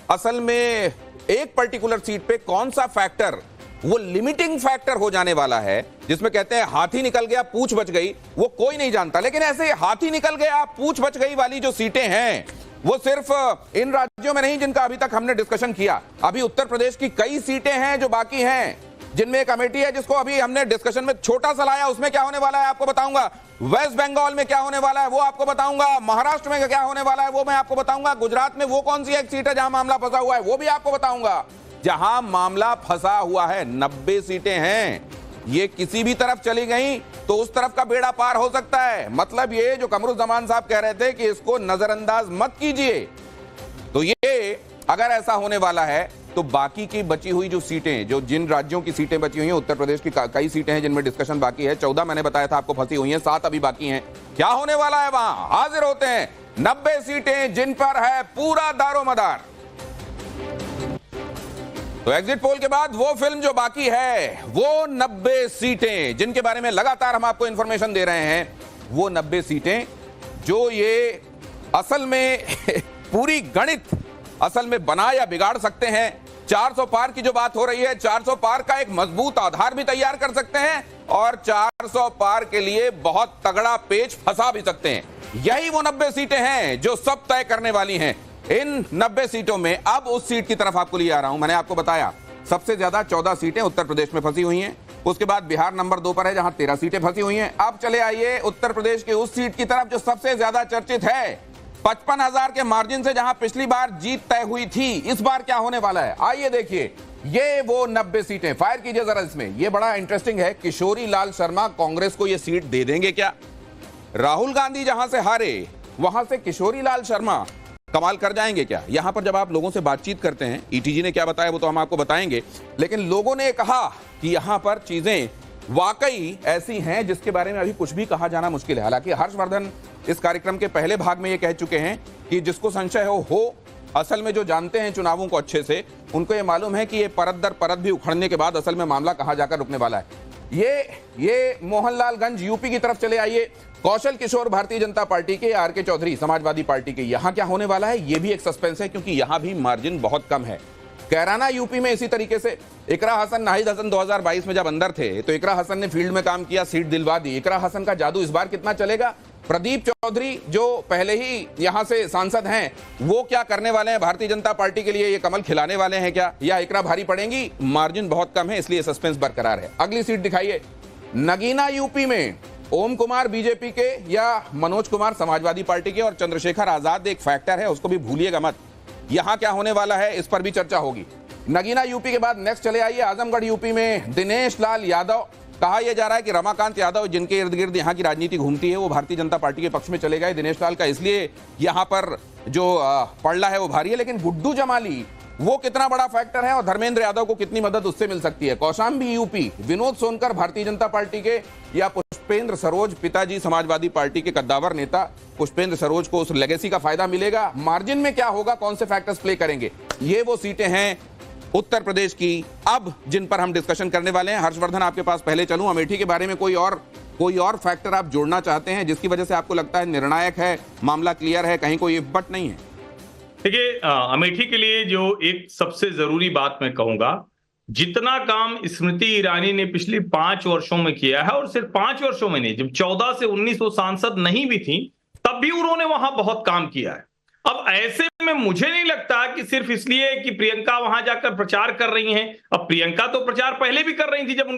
असल में एक पर्टिकुलर सीट पे कौन सा फैक्टर वो लिमिटिंग फैक्टर हो जाने वाला है, जिसमें कहते हैं हाथी निकल गया पूंछ बच गई, वो कोई नहीं जानता। लेकिन ऐसे हाथी निकल गया पूंछ बच गई वाली जो सीटें हैं, वो सिर्फ इन राज्यों में नहीं जिनका अभी तक हमने डिस्कशन किया। अभी उत्तर प्रदेश की कई सीटें हैं जो बाकी हैं, जिनमें एक अमेठी है जिसको अभी हमने डिस्कशन में छोटा सा लाया, उसमें क्या होने वाला है आपको बताऊंगा। वेस्ट बंगाल में क्या होने वाला है वो आपको बताऊंगा। महाराष्ट्र में क्या होने वाला है वो मैं आपको बताऊंगा। गुजरात में वो कौन सी एक सीट है जहां मामला फंसा हुआ है वो भी आपको बताऊंगा। जहां मामला फंसा हुआ है 90 सीटें हैं, ये किसी भी तरफ चली गई तो उस तरफ का बेड़ा पार हो सकता है। मतलब ये जो कमरुज़्ज़मान साहब कह रहे थे कि इसको नजरअंदाज मत कीजिए, तो ये अगर ऐसा होने वाला है तो बाकी की बची हुई जो सीटें, जो जिन राज्यों की सीटें बची हुई हैं, उत्तर प्रदेश की कई सीटें हैं जिनमें डिस्कशन बाकी है, 14 मैंने बताया था आपको फंसी हुई हैं, 7 अभी बाकी हैं। क्या होने वाला है वहां? हाजिर होते हैं 90 सीटें जिन पर है पूरा दारोमदार। तो एग्जिट पोल के बाद वो फिल्म जो बाकी है, वो 90 सीटें जिनके बारे में लगातार हम आपको इंफॉर्मेशन दे रहे हैं, वो 90 सीटें जो ये असल में पूरी गणित असल में बना या बिगाड़ सकते हैं। 400 पार की जो बात हो रही है, 400 पार का एक मजबूत आधार भी तैयार कर सकते हैं और 400 पार के लिए बहुत तगड़ा पेच फंसा भी सकते हैं। यही वो 90 सीटें हैं जो सब तय करने वाली हैं। इन 90 सीटों में अब उस सीट की तरफ आपको ले आ रहा हूं। मैंने आपको बताया सबसे ज्यादा 14 सीटें उत्तर प्रदेश में फंसी हुई हैं, उसके बाद बिहार नंबर 2 पर है जहां 13 सीटें फंसी हुई हैं। अब चले आइए उत्तर प्रदेश की उस सीट की तरफ जो सबसे ज्यादा चर्चित है, 55,000 के मार्जिन से जहां पिछली बार जीत तय हुई थी। इस बार क्या होने वाला है आइए देखिए। ये वो 90 सीटें, फायर कीजिए जरा इसमें। ये बड़ा इंटरेस्टिंग है। किशोरी लाल शर्मा कांग्रेस को ये सीट दे देंगे क्या? राहुल गांधी जहां से हारे वहां से किशोरी लाल शर्मा कमाल कर जाएंगे क्या? यहां पर जब आप लोगों से बातचीत करते हैं, ईटीजी ने क्या बताया वो तो हम आपको बताएंगे, लेकिन लोगों ने कहा कि यहां पर चीजें वाकई ऐसी हैं जिसके बारे में अभी कुछ भी कहा जाना मुश्किल है। हालांकि हर्षवर्धन इस कार्यक्रम के पहले भाग में ये कह चुके हैं कि जिसको संशय हो, असल में जो जानते हैं चुनावों को अच्छे से, उनको ये मालूम है कि ये परत दर परत भी उखड़ने के बाद असल में मामला कहां जाकर रुकने वाला है। ये मोहनलालगंज यूपी की तरफ चले आइए। कौशल किशोर भारतीय जनता पार्टी के, आर के चौधरी समाजवादी पार्टी के, यहां क्या होने वाला है ये भी एक सस्पेंस है, क्योंकि यहां भी मार्जिन बहुत कम है। कैराना यूपी में इसी तरीके से इकरा हसन, नाहिद हसन 2022 में जब अंदर थे तो इकरा हसन ने फील्ड में काम किया, सीट दिलवा दी। इकरा हसन का जादू इस बार कितना चलेगा? प्रदीप चौधरी जो पहले ही यहां से सांसद हैं, वो क्या करने वाले हैं भारतीय जनता पार्टी के लिए? ये कमल खिलाने वाले हैं क्या, या इकरा भारी पड़ेंगी? मार्जिन बहुत कम है, इसलिए सस्पेंस बरकरार है। अगली सीट दिखाइए। नगीना यूपी में ओम कुमार बीजेपी के या मनोज कुमार समाजवादी पार्टी के, और चंद्रशेखर आजाद एक फैक्टर है, उसको भी भूलिएगा मत। यहां क्या होने वाला है इस पर भी चर्चा होगी। नगीना यूपी के बाद नेक्स्ट चले आइए आजमगढ़ यूपी में दिनेश लाल यादव। कहा यह जा रहा है कि रमाकांत यादव, जिनके इर्द गिर्द यहां की राजनीति घूमती है, वो भारतीय जनता पार्टी के पक्ष में चले गए। दिनेश लाल का इसलिए यहां पर जो पड़ला है वो भारी है। लेकिन गुड्डू जमाली वो कितना बड़ा फैक्टर है और धर्मेंद्र यादव को कितनी मदद उससे मिल सकती है? कौशाम्बी यूपी, विनोद सोनकर भारतीय जनता पार्टी के या पुष्पेंद्र सरोज, पिताजी समाजवादी पार्टी के कद्दावर नेता पुष्पेंद्र सरोज को उस लेगेसी का फायदा मिलेगा? मार्जिन में क्या होगा, कौन से फैक्टर्स प्ले करेंगे? ये वो सीटें हैं उत्तर प्रदेश की अब जिन पर हम डिस्कशन करने वाले हैं। हर्षवर्धन, आपके पास पहले चलूं। अमेठी के बारे में कोई और फैक्टर आप जोड़ना चाहते हैं जिसकी वजह से आपको लगता है निर्णायक है, मामला क्लियर है, कहीं कोई बट नहीं है? देखिए, अमेठी के लिए जो एक सबसे जरूरी बात मैं कहूंगा, जितना काम स्मृति ईरानी ने पिछले 5 वर्षों में किया है, और सिर्फ 5 वर्षों में नहीं, जब 14 से 19 वो सांसद नहीं भी थी तब भी उन्होंने वहां बहुत काम किया है। अब ऐसे में मुझे नहीं लगता कि सिर्फ इसलिए कि प्रियंका वहां जाकर प्रचार कर रही हैं, अब प्रियंका तो प्रचार पहले भी कर रही थी जब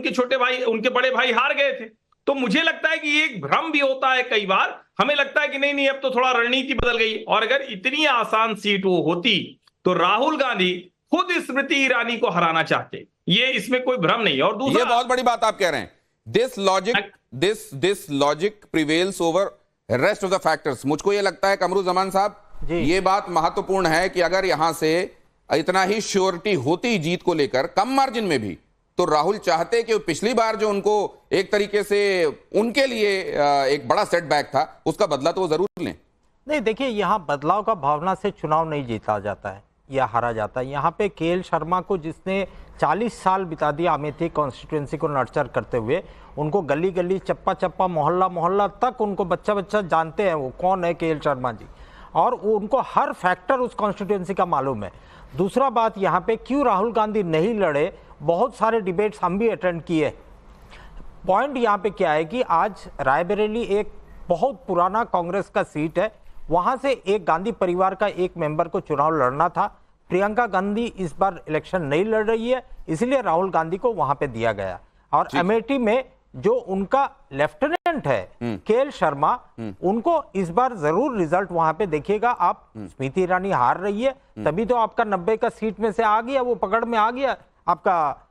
उनके बड़े भाई हार गए थे, तो मुझे लगता है कि ये एक भ्रम भी होता है कई बार। हमें लगता है कि नहीं अब तो थोड़ा रणनीति बदल गई, और अगर इतनी आसान सीट वो होती तो राहुल गांधी खुद स्मृति ईरानी को हराना चाहते, ये इसमें कोई भ्रम नहीं है। और दूसरा, ये बहुत बड़ी बात आप कह रहे हैं, this logic prevails over rest of the factors. मुझको ये लगता है कमरुज़मान साहब, ये बात महत्वपूर्ण है कि अगर यहां से इतना ही श्योरिटी होती जीत को लेकर कम मार्जिन में भी, तो राहुल चाहते कि पिछली बार जो उनको एक तरीके से उनके लिए एक बड़ा सेटबैक था, उसका बदला तो वो जरूर लें। नहीं, देखिए, यहाँ बदलाव का भावना से चुनाव नहीं जीता जाता है या हारा जाता है। यहाँ पे केएल शर्मा को, जिसने 40 साल बिता दिया अमेठी कॉन्स्टिट्यूएंसी को नर्चर करते हुए, उनको गली गली, चप्पा चप्पा, मोहल्ला मोहल्ला तक उनको बच्चा बच्चा जानते हैं वो कौन है केएल शर्मा जी, और उनको हर फैक्टर उस कॉन्स्टिट्यूएंसी का मालूम है। दूसरा बात, यहाँ पे क्यों राहुल गांधी नहीं लड़े, बहुत सारे डिबेट्स हम भी अटेंड किए। पॉइंट यहाँ पे क्या है कि आज रायबरेली एक बहुत पुराना कांग्रेस का सीट है, वहां से एक गांधी परिवार का एक मेंबर को चुनाव लड़ना था। प्रियंका गांधी इस बार इलेक्शन नहीं लड़ रही है, इसलिए राहुल गांधी को वहां पे दिया गया। और अमेठी में जो उनका लेफ्टिनेंट है केएल शर्मा, उनको इस बार जरूर रिजल्ट वहां पे देखिएगा आप। स्मृति ईरानी हार रही है, तभी तो आपका 90 का सीट में से आ गया, वो पकड़ में आ गया आपका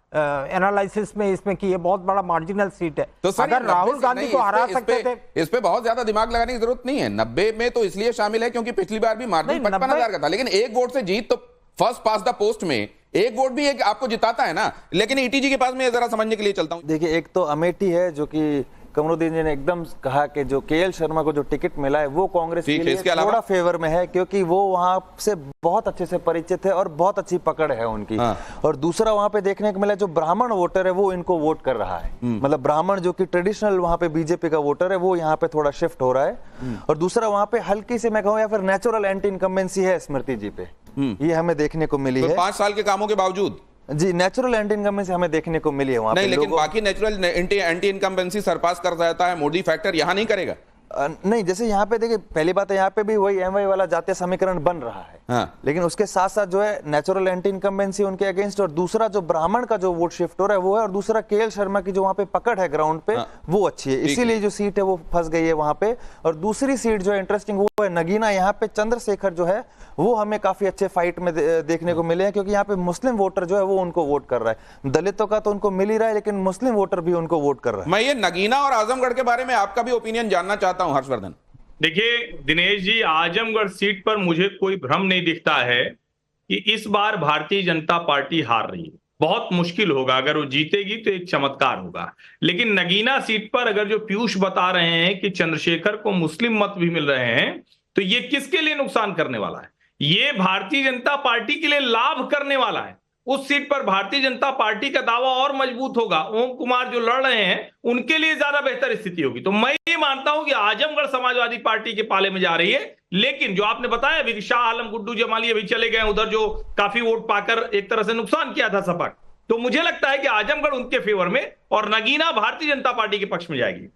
एनालिसिस में, इसमें कि ये बहुत बड़ा मार्जिनल सीट है। तो अगर राहुल गांधी को हरा सकते थे, इस पे बहुत ज्यादा दिमाग लगाने की जरूरत नहीं है। 90 में तो इसलिए शामिल है क्योंकि पिछली बार भी मार्जिन 55,000 का था, लेकिन एक वोट से जीत, तो फर्स्ट पास द पोस्ट में एक वोट भी एक आपको जिताता है ना। लेकिन ईटीजी के पास मैं जरा समझने के लिए चलता हूं। देखिए, एक तो अमेठी है जो कि कमरुद्दीन जी ने एकदम कहा कि जो केएल शर्मा को जो टिकट मिला है वो कांग्रेस के लिए थोड़ा फेवर में है, क्योंकि वो वहां से बहुत अच्छे से परिचित है और बहुत अच्छी पकड़ है उनकी। और दूसरा वहां पे देखने को मिला जो ब्राह्मण वोटर है वो इनको वोट कर रहा है, मतलब ब्राह्मण जो कि ट्रेडिशनल वहां पे बीजेपी का वोटर है वो यहाँ पे थोड़ा शिफ्ट हो रहा है। और दूसरा वहां पे हल्की से मैं कहूँ या फिर नेचुरल एंटी इनकम्बेंसी है स्मृति जी पे, ये हमें देखने को मिली है 5 साल के कामों के बावजूद। जी, नेचुरल एंटी इनकम्बेंसी हमें देखने को मिली है वहां नहीं, लेकिन बाकी नेचुरल एंटी इनकम्बेंसी सरपास कर जाता है, मोदी फैक्टर यहां नहीं करेगा। नहीं, जैसे यहाँ पे देखिए, पहली बात है यहाँ पे भी वही एमवाई वाला जातीय समीकरण बन रहा है। हाँ। लेकिन उसके साथ साथ जो है नेचुरल एंटी इनकम्बेंसी उनके अगेंस्ट, और दूसरा जो ब्राह्मण का जो वोट शिफ्ट हो रहा है वो है, और दूसरा केएल शर्मा की जो वहाँ पे पकड़ है ग्राउंड पे, हाँ। वो अच्छी है, इसीलिए जो सीट है वो फंस गई है वहां पे। और दूसरी सीट जो है इंटरेस्टिंग वो है नगीना। यहाँ पे चंद्रशेखर जो है वो हमें काफी अच्छे फाइट में देखने को मिले हैं, क्योंकि यहाँ पे मुस्लिम वोटर जो है वो उनको वोट कर रहा है। दलितों का तो उनको मिल ही रहा है, लेकिन मुस्लिम वोटर भी उनको वोट कर रहा है। मैं ये नगीना और आजमगढ़ के बारे में आपका भी ओपिनियन जानना चाहता हूं हर्षवर्धन। देखिए दिनेश जी, आजमगढ़ सीट पर मुझे कोई भ्रम नहीं दिखता है कि इस बार भारतीय जनता पार्टी हार रही है। बहुत मुश्किल होगा, अगर वो जीतेगी तो एक चमत्कार होगा। लेकिन नगीना सीट पर अगर जो पीयूष बता रहे हैं कि चंद्रशेखर को मुस्लिम मत भी मिल रहे हैं, तो ये किसके लिए नुकसान करने वाला है? ये भारतीय जनता पार्टी के लिए लाभ करने वाला है। उस सीट पर भारतीय जनता पार्टी का दावा और मजबूत होगा। ओम कुमार जो लड़ रहे हैं उनके लिए ज्यादा बेहतर स्थिति होगी। तो मैं ये मानता हूं कि आजमगढ़ समाजवादी पार्टी के पाले में जा रही है। लेकिन जो आपने बताया अभी शाह आलम, गुड्डू जमाली अभी चले गए उधर, जो काफी वोट पाकर एक तरह से नुकसान किया था सपा, तो मुझे लगता है कि आजमगढ़ उनके फेवर में और नगीना भारतीय जनता पार्टी के पक्ष में जाएगी।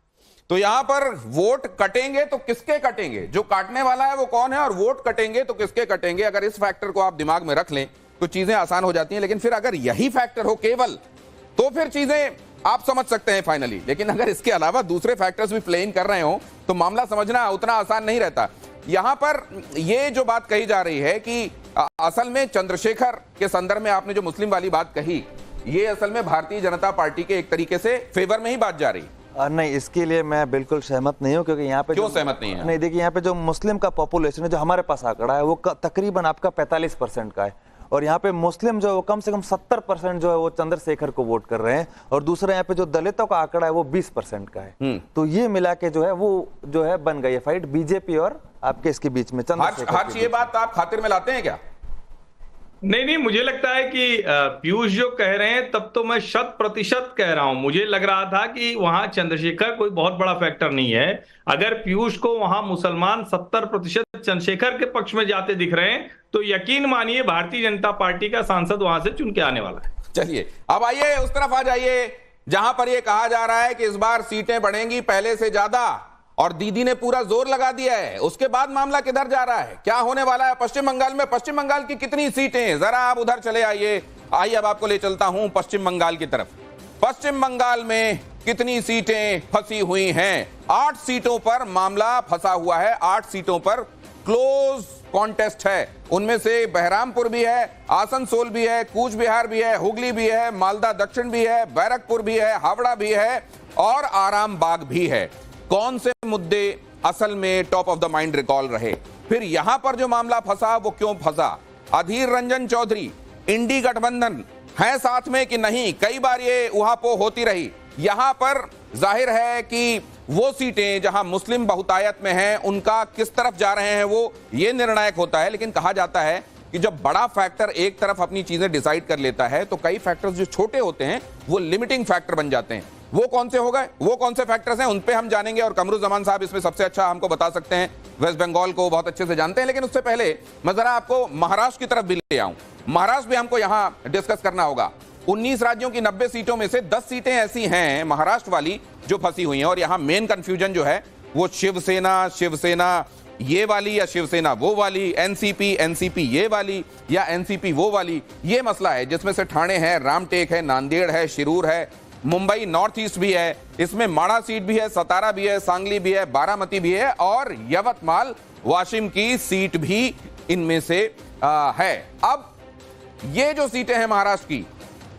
तो यहां पर वोट कटेंगे तो किसके कटेंगे? जो काटने वाला है वो कौन है, और वोट कटेंगे तो किसके कटेंगे? अगर इस फैक्टर को आप दिमाग में रख लें तो चीजें आसान हो जाती हैं। लेकिन फिर अगर यही फैक्टर हो केवल, तो फिर चीजें आप समझ सकते हैं फाइनली। लेकिन अगर इसके अलावा दूसरे फैक्टर्स भी प्ले इन कर रहे हो तो मामला समझना उतना आसान नहीं रहता। यहां पर ये जो बात कही जा रही है कि असल में चंद्रशेखर के संदर्भ में आपने जो मुस्लिम वाली बात कही, ये असल में भारतीय जनता पार्टी के एक तरीके से फेवर में ही बात जा रही। नहीं, इसके लिए मैं बिल्कुल सहमत नहीं हूं, क्योंकि यहाँ पे क्यों सहमत नहीं है? नहीं, देखिए यहाँ पे जो मुस्लिम का पॉपुलेशन है जो हमारे पास आंकड़ा है वो तकरीबन आपका 45% का है, और यहाँ पे मुस्लिम जो है कम से कम 70% जो है वो चंद्रशेखर को वोट कर रहे हैं, और दूसरा यहाँ पे जो दलितों का आंकड़ा है वो 20% का है। तो ये मिला के जो है वो जो है बन गई है फाइट बीजेपी और आपके इसके बीच में। हर्ष, ये बात आप खातिर में लाते हैं क्या? नहीं नहीं, मुझे लगता है कि पीयूष जो कह रहे हैं तब तो मैं 100% कह रहा हूं। मुझे लग रहा था कि वहां चंद्रशेखर कोई बहुत बड़ा फैक्टर नहीं है। अगर पीयूष को वहां मुसलमान 70% चंद्रशेखर के पक्ष में जाते दिख रहे हैं तो यकीन मानिए भारतीय जनता पार्टी का सांसद वहां से चुन के आने वाला है। चलिए अब आइए उस तरफ आ जाइए जहां पर यह कहा जा रहा है कि इस बार सीटें बढ़ेंगी पहले से ज्यादा, और दीदी ने पूरा जोर लगा दिया है। उसके बाद मामला किधर जा रहा है, क्या होने वाला है पश्चिम बंगाल में? पश्चिम बंगाल की कितनी सीटें, जरा आप उधर चले आइए। आइए अब आपको ले चलता हूं पश्चिम बंगाल की तरफ। पश्चिम बंगाल में कितनी सीटें फंसी हुई हैं? 8 सीटों पर मामला फंसा हुआ है। 8 सीटों पर क्लोज कॉन्टेस्ट है। उनमें से बहरामपुर भी है, आसनसोल भी है, कूच बिहार भी है, हुगली भी है, मालदा दक्षिण भी है, बैरकपुर भी है, हावड़ा भी है और आरामबाग भी है। कौन से मुद्दे असल में top of the mind recall रहे? फिर यहां पर जो मामला फंसा वो क्यों फंसा? अधीर रंजन चौधरी, इंडी गठबंधन है साथ में कि नहीं? कई बार ये उहापोह होती रही। यहां पर जाहिर है कि वो सीटें जहां मुस्लिम बहुतायत में हैं उनका किस तरफ जा रहे हैं वो ये निर्णायक होता है। लेकिन कहा जाता है कि जब बड़ा फैक्टर एक तरफ अपनी चीजें डिसाइड कर लेता है तो कई फैक्टर्स जो छोटे होते हैं वो लिमिटिंग फैक्टर बन जाते हैं। वो कौन से हो गए, वो कौन से फैक्टर्स हैं, उन पे हम जानेंगे। और कमरुज़्ज़मान साहब इसमें सबसे अच्छा हमको बता सकते हैं, वेस्ट बंगाल को बहुत अच्छे से जानते हैं। लेकिन उससे पहले मैं जरा आपको महाराष्ट्र की तरफ भी ले आऊं। महाराष्ट्र भी हमको यहां डिस्कस करना होगा। 19 राज्यों की 90 सीटों में से 10 सीटें ऐसी हैं महाराष्ट्र वाली जो फंसी हुई हैं। और यहां मेन कंफ्यूजन जो है वो शिवसेना ये वाली या शिवसेना वो वाली, एनसीपी ये वाली या एनसीपी वो वाली, ये मसला है। जिसमें से ठाणे है, रामटेक है, नांदेड़ है, शिरूर है, मुंबई नॉर्थ ईस्ट भी है, इसमें माड़ा सीट भी है, सतारा भी है, सांगली भी है, बारामती भी है और यवतमाल वाशिम की सीट भी इनमें से है। अब ये जो सीटें हैं महाराष्ट्र की,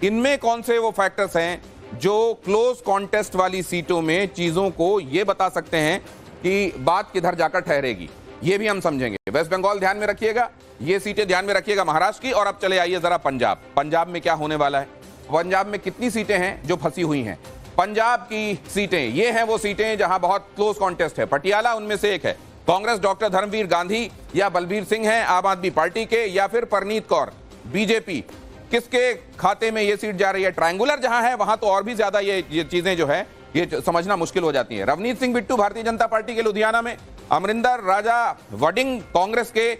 इनमें कौन से वो फैक्टर्स हैं जो क्लोज कॉन्टेस्ट वाली सीटों में चीजों को ये बता सकते हैं कि बात किधर जाकर ठहरेगी? ये भी हम समझेंगे। वेस्ट बंगाल ध्यान में रखिएगा, ये सीटें ध्यान में रखिएगा महाराष्ट्र की। और अब चले आइए जरा पंजाब में क्या होने वाला है? पंजाब में कितनी सीटें हैं जो फंसी हुई हैं? पंजाब की सीटें ये हैं वो सीटें जहां बहुत क्लोज कॉन्टेस्ट है। पटियाला उनमें से एक है। कांग्रेस डॉक्टर धर्मवीर गांधी या बलबीर सिंह हैं आम आदमी पार्टी के, या फिर परनीत कौर बीजेपी। किसके खाते में ये सीट जा रही है? ट्रायंगुलर जहां है वहां तो और भी ज्यादा ये चीजें जो है ये समझना मुश्किल हो जाती है। रवनीत सिंह बिट्टू भारतीय जनता पार्टी के लुधियाना में, अमरिंदर राजा वडिंग कांग्रेस के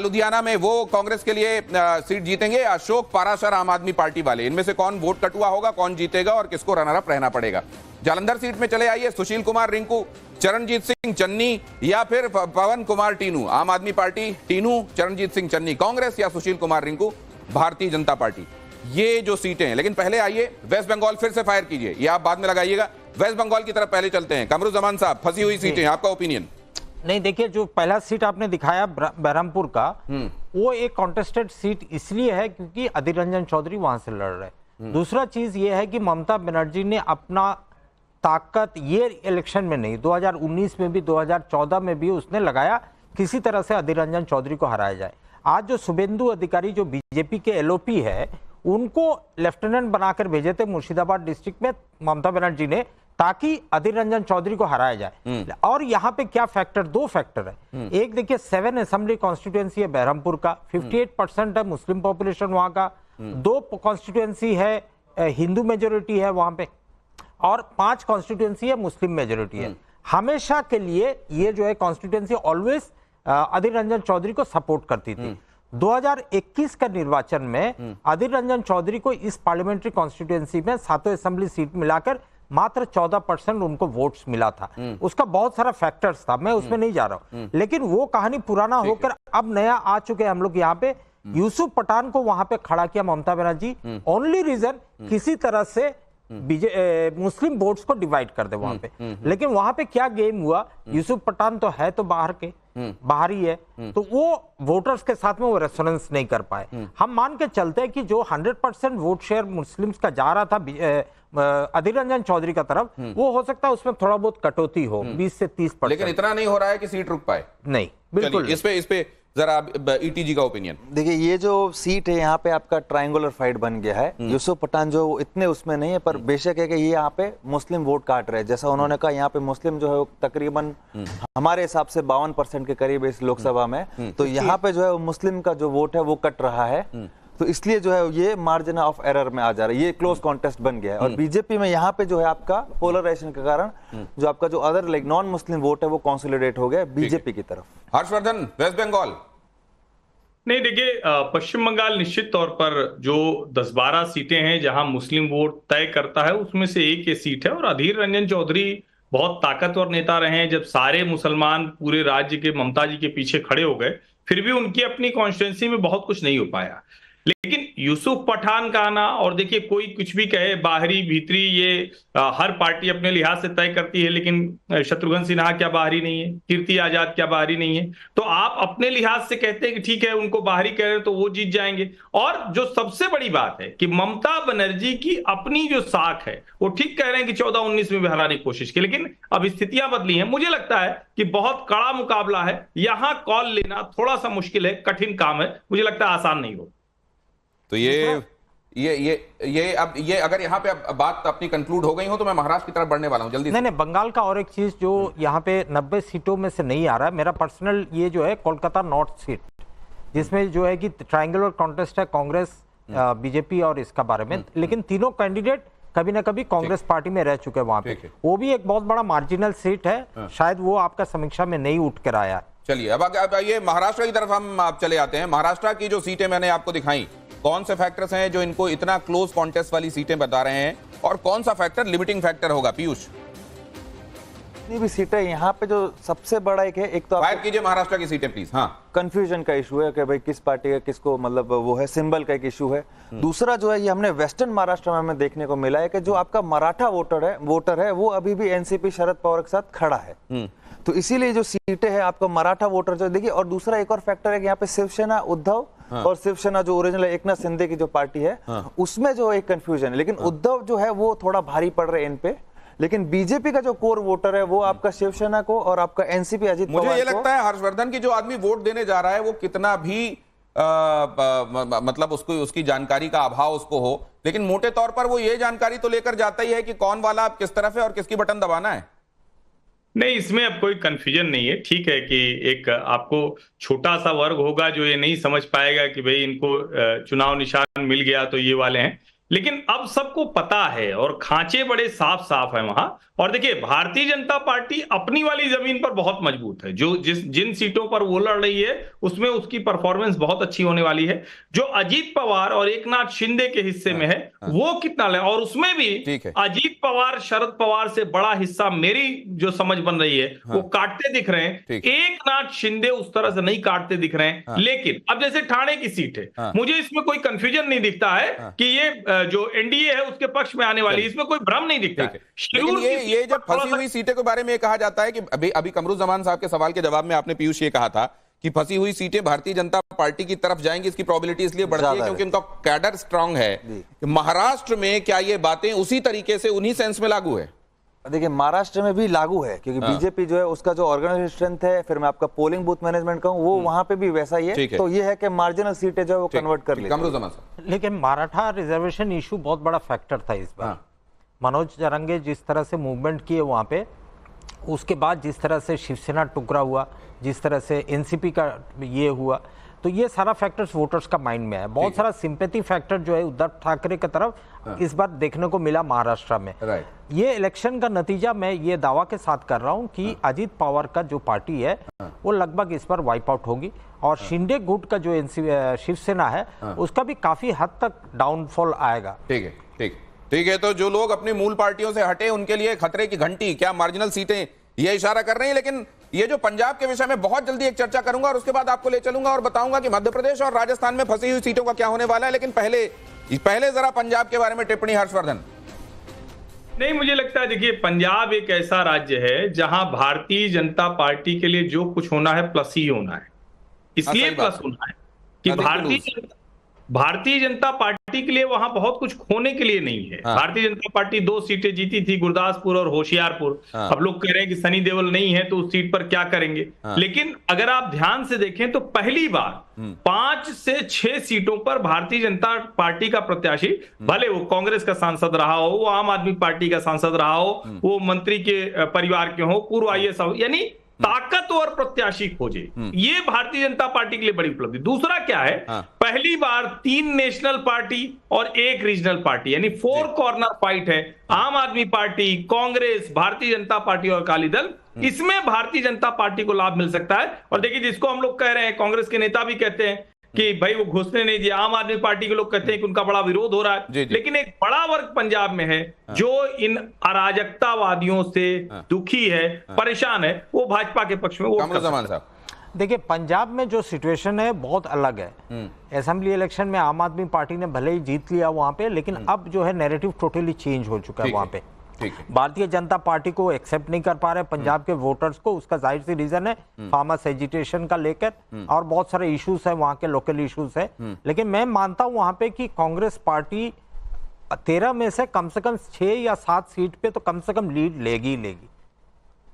लुधियाना में, वो कांग्रेस के लिए सीट जीतेंगे। अशोक पाराशर आम आदमी पार्टी वाले। इनमें से कौन वोट कटुआ होगा, कौन जीतेगा और किसको रनर अप रहना पड़ेगा? जालंधर सीट में चले आइए, सुशील कुमार रिंकू, चरणजीत सिंह चन्नी या फिर पवन कुमार टीनू आम आदमी पार्टी, टीनू चरणजीत सिंह चन्नी कांग्रेस, या सुशील कुमार रिंकू भारतीय जनता पार्टी। ये जो सीटें हैं। लेकिन पहले आइए वेस्ट बंगाल फिर से फायर कीजिए, ये आप बाद में लगाइएगा। वेस्ट बंगाल की तरफ पहले चलते हैं। कमरुज़्ज़मान साहब, फंसी हुई सीटें, आपका ओपिनियन? नहीं, देखिए जो पहला सीट आपने दिखाया बहरामपुर का, वो एक कॉन्टेस्टेड सीट इसलिए है क्योंकि अधीर रंजन चौधरी वहां से लड़ रहे हैं। दूसरा चीज ये है कि ममता बनर्जी ने अपना ताकत ये इलेक्शन में नहीं, 2019 में भी 2014 में भी उसने लगाया किसी तरह से अधीर रंजन चौधरी को हराया जाए। आज जो शुभेंदु अधिकारी जो बीजेपी के एलओपी है, उनको लेफ्टिनेंट बनाकर भेजे थे मुर्शिदाबाद डिस्ट्रिक्ट में ममता बनर्जी ने, ताकि अधीर रंजन चौधरी को हराया जाए। और यहाँ पे क्या फैक्टर, दो फैक्टर है। एक देखिए 7 असेंबली कॉन्स्टिट्यूएंसी है बहरमपुर का, 58% है मुस्लिम पॉपुलेशन वहां का, 2 कॉन्स्टिट्यूएंसी है हिंदू मेजोरिटी है वहां पे, और 5 कॉन्स्टिट्यूएंसी है मुस्लिम मेजोरिटी है। हमेशा के लिए ये जो है कॉन्स्टिट्यूएंसी ऑलवेज अधीर रंजन चौधरी को सपोर्ट करती थी। 2021 का निर्वाचन में अधीर रंजन चौधरी को इस पार्लियामेंट्री कॉन्स्टिट्यूएंसी में 7 असेंबली सीट मिलाकर मात्र 14% उनको वोट्स मिला था। उसका बहुत सारा फैक्टर्स था, मैं उसमें नहीं जा रहा हूं, लेकिन वो कहानी पुराना होकर अब नया आ चुके हैं हम लोग यहाँ पे। यूसुफ पठान को वहां पे खड़ा किया ममता बनर्जी, ओनली रीजन किसी तरह से मुस्लिम वोट्स को डिवाइड कर दे वहां पे। लेकिन वहां पे क्या गेम हुआ, यूसुफ पठान तो है तो बाहर ही है, तो वो वोटर्स के साथ में वो रेजोनेंस नहीं कर पाए। हम मान के चलते हैं कि जो 100% वोट शेयर मुस्लिम्स का जा रहा था अधीर रंजन चौधरी का तरफ, वो हो सकता है उसमें थोड़ा बहुत कटौती हो 20 से 30%, लेकिन इतना नहीं हो रहा है कि सीट रुक पाए। नहीं, बिल्कुल। इस पे जरा ईटीजी का ओपिनियन देखिए, ये जो सीट है यहाँ पे आपका ट्रायंगुलर फाइट बन गया है। यूसुफ पठान जो इतने उसमें नहीं है, पर बेशक है कि ये यहाँ पे मुस्लिम वोट काट रहे हैं। जैसा उन्होंने कहा, यहाँ पे मुस्लिम जो है वो तकरीबन हमारे हिसाब से 52% के करीब इस लोकसभा में, तो यहाँ पे जो है मुस्लिम का जो वोट है वो कट रहा है। तो इसलिए जो है ये मार्जिन ऑफ एरर में आ जा रहा है, ये क्लोज कॉन्टेस्ट बन गया है। और बीजेपी में यहाँ पे जो है आपका पोलराइजेशन के कारण जो आपका जो other like non Muslim vote है वो कंसोलिडेट हो गया बीजेपी की तरफ। हर्षवर्धन, वेस्ट बंगाल। नहीं, देखिए, पश्चिम बंगाल निश्चित तौर पर जो 10-12 सीटें हैं जहां मुस्लिम वोट तय करता है, उसमें से एक ये सीट है। और अधीर रंजन चौधरी बहुत ताकतवर नेता रहे हैं। जब सारे मुसलमान पूरे राज्य के ममता जी के पीछे खड़े हो गए, फिर भी उनकी अपनी कॉन्स्टिट्यूंसी में बहुत कुछ नहीं हो पाया। लेकिन यूसुफ पठान का आना, और देखिए कोई कुछ भी कहे, बाहरी भीतरी ये हर पार्टी अपने लिहाज से तय करती है, लेकिन शत्रुघ्न सिन्हा क्या बाहरी नहीं है, कीर्ति आजाद क्या बाहरी नहीं है? तो आप अपने लिहाज से कहते हैं कि ठीक है उनको बाहरी कह रहे हैं तो वो जीत जाएंगे। और जो सबसे बड़ी बात है कि ममता बनर्जी की अपनी जो साख है, वो ठीक कह रहे हैं कि 14-19 में भी हराने की कोशिश की, लेकिन अब स्थितियां बदली हैं। मुझे लगता है कि बहुत कड़ा मुकाबला है, यहां कॉल लेना थोड़ा सा मुश्किल है, कठिन काम है, मुझे लगता है आसान नहीं हो। तो अब ये अगर यहाँ पे अब बात अपनी कंक्लूड हो गई हो, तो मैं महाराष्ट्र की तरफ बढ़ने वाला हूँ जल्दी से। नहीं, बंगाल का और एक चीज जो यहाँ पे 90 सीटों में से नहीं आ रहा है, मेरा पर्सनल ये जो है कोलकाता नॉर्थ सीट, जिसमें जो है कि ट्रायंगुलर कॉन्टेस्ट है कांग्रेस, बीजेपी और इसका बारे में, लेकिन तीनों कैंडिडेट कभी ना कभी कांग्रेस पार्टी में रह चुके हैं वहां पे। वो भी एक बहुत बड़ा मार्जिनल सीट है, शायद वो आपका समीक्षा में नहीं उठ कर आया। चलिए अब ये महाराष्ट्र की तरफ हम आप चले आते हैं। महाराष्ट्र की जो सीटें मैंने आपको दिखाई, कौन से फैक्टर्स हैं जो इनको इतना क्लोज कॉन्टेस्ट वाली सीटें बता रहे हैं, और कौन सा फैक्टर लिमिटिंग फैक्टर होगा? पीयूष, भी सीटें यहाँ पे जो सबसे बड़ा एक है, एक तो फायर कीजिए महाराष्ट्र की सीटें प्लीज। हाँ, कंफ्यूजन का इशू है कि भाई किस पार्टी का किसको, मतलब वो है सिंबल का एक इशू है। दूसरा जो है ये हमने वेस्टर्न महाराष्ट्र में हमें देखने को मिला है कि जो आपका मराठा वोटर है वो अभी भी एनसीपी शरद पवार के साथ खड़ा है। तो इसीलिए जो सीटें हैं आपका मराठा वोटर जो देखिए। और दूसरा एक और फैक्टर है कि यहाँ पे शिवसेना उद्धव और शिवसेना जो ओरिजिनल एकनाथ शिंदे की जो पार्टी है, उसमें जो एक कंफ्यूजन है। लेकिन उद्धव जो है वो थोड़ा भारी पड़ रहे हैं इन पे, लेकिन बीजेपी का जो कोर वोटर है वो आपका शिवसेना को और आपका एनसीपी अजीत पवार को। मुझे ये लगता है हर्षवर्धन की जो आदमी वोट देने जा रहा है वो कितना भी मतलब उसकी जानकारी का अभाव उसको हो, लेकिन मोटे तौर पर वो ये जानकारी तो लेकर जाता ही है कि कौन वाला अब किस तरफ है और किसकी बटन दबाना है। नहीं, इसमें अब कोई कंफ्यूजन नहीं है। ठीक है कि एक आपको छोटा सा वर्ग होगा जो ये नहीं समझ पाएगा कि भाई इनको चुनाव निशान मिल गया तो ये वाले हैं, लेकिन अब सबको पता है और खांचे बड़े साफ साफ है वहां। और देखिए, भारतीय जनता पार्टी अपनी वाली जमीन पर बहुत मजबूत है। जो जिन सीटों पर वो लड़ रही है उसमें उसकी परफॉर्मेंस बहुत अच्छी होने वाली है। जो अजीत पवार और एकनाथ शिंदे के हिस्से में है वो कितना ले, और उसमें भी अजीत पवार शरद पवार से बड़ा हिस्सा मेरी जो समझ बन रही है वो काटते दिख रहे हैं। एकनाथ शिंदे उस तरह से नहीं काटते दिख रहे हैं। लेकिन अब जैसे ठाणे की सीट है, मुझे इसमें कोई कंफ्यूजन नहीं दिखता है कि ये जो एनडीए है उसके पक्ष में आने वाली, इसमें कोई भ्रम नहीं दिखता है। लेकिन ये जब फंसी हुई सीटें के बारे में कहा जाता है कि अभी कमरुज़्ज़मान साहब के सवाल के जवाब में आपने पीयूष ये कहा था कि फंसी हुई सीटें भारतीय जनता पार्टी की तरफ जाएंगी, इसकी प्रोबेबिलिटी इसलिए बढ़ती है क्योंकि उनका कैडर स्ट्रांग है। महाराष्ट्र में क्या ये बातें उसी तरीके से उन्हीं सेंस में लागू है? देखिए महाराष्ट्र में भी लागू है, क्योंकि बीजेपी जो है उसका जो ऑर्गेनाइजेशन स्ट्रेंथ है, फिर मैं आपका पोलिंग बूथ मैनेजमेंट कहूँ, वो वहां पे भी वैसा ही है। तो ये है कि मार्जिनल सीटें जो है वो कन्वर्ट कर ली। लेकिन मराठा रिजर्वेशन इशू बहुत बड़ा फैक्टर था इस बार। मनोज जरंगे जिस तरह से मूवमेंट किए वहां पे, उसके बाद जिस तरह से शिवसेना टुकड़ा हुआ, जिस तरह से एनसीपी का ये हुआ, तो ये सारा फैक्टर्स वोटर्स का माइंड में है। बहुत सारा सिंपैथी फैक्टर जो है उद्धव ठाकरे की तरफ इस बार देखने को मिला महाराष्ट्र में। ये इलेक्शन का नतीजा मैं ये दावा के साथ कर रहा हूं कि अजीत पवार का जो पार्टी है वो लगभग इस बार वाइप आउट होगी, और शिंदे गुट का जो शिवसेना है उसका भी काफी हद तक डाउनफॉल आएगा। ठीक है। तो जो लोग अपनी मूल पार्टियों से हटे उनके लिए खतरे की घंटी, क्या मार्जिनल सीटें, ये इशारा कर रही हैं। लेकिन ये जो पंजाब के विषय में बहुत जल्दी एक चर्चा करूंगा और उसके बाद आपको ले चलूंगा और बताऊंगा कि मध्य प्रदेश और राजस्थान में फंसी हुई सीटों का क्या होने वाला है। लेकिन पहले जरा पंजाब के बारे में टिप्पणी हर्षवर्धन। नहीं, मुझे लगता है देखिए पंजाब एक ऐसा राज्य है जहां भारतीय जनता पार्टी के लिए जो कुछ होना है प्लस ही होना है। इसलिए प्लस होना है कि भारतीय जनता पार्टी के लिए वहां बहुत कुछ खोने के लिए नहीं है। भारतीय जनता पार्टी 2 सीटें जीती थी, गुरदासपुर और होशियारपुर। अब लोग कह रहे हैं कि सनी देओल नहीं है तो उस सीट पर क्या करेंगे। लेकिन अगर आप ध्यान से देखें तो पहली बार 5 से 6 सीटों पर भारतीय जनता पार्टी का प्रत्याशी, भले वो कांग्रेस का सांसद रहा हो, वो आम आदमी पार्टी का सांसद रहा हो, वो मंत्री के परिवार के हो, पूर्व IAS हो, यानी ताकतवर प्रत्याशी खोजे। ये भारतीय जनता पार्टी के लिए बड़ी उपलब्धि। दूसरा क्या है, पहली बार 3 नेशनल पार्टी और 1 रीजनल पार्टी, यानी 4 कॉर्नर फाइट है। आम आदमी पार्टी, कांग्रेस, भारतीय जनता पार्टी और अकाली दल, इसमें भारतीय जनता पार्टी को लाभ मिल सकता है। और देखिए, जिसको हम लोग कह रहे हैं, कांग्रेस के नेता भी कहते हैं कि भाई वो घुसने नहीं दिया, आम आदमी पार्टी के लोग कहते हैं कि उनका बड़ा विरोध हो रहा है। लेकिन एक बड़ा वर्ग पंजाब में है जो इन अराजकतावादियों से दुखी है, परेशान है, वो भाजपा के पक्ष में वो। देखिए, पंजाब में जो सिचुएशन है बहुत अलग है। असेंबली इलेक्शन में आम आदमी पार्टी ने भले ही जीत लिया वहां पे, लेकिन अब जो है नैरेटिव टोटली चेंज हो चुका है वहां पे। भारतीय जनता पार्टी को एक्सेप्ट नहीं कर पा रहे पंजाब के वोटर्स को। उसका जाहिर सी रीजन है फार्मर्स एजिटेशन का लेकर, और बहुत सारे इश्यूज है वहां के, लोकल इश्यूज है। लेकिन मैं मानता हूं वहां पे कि कांग्रेस पार्टी 13 में से कम 6 या 7 सीट पे तो कम से कम लीड लेगी।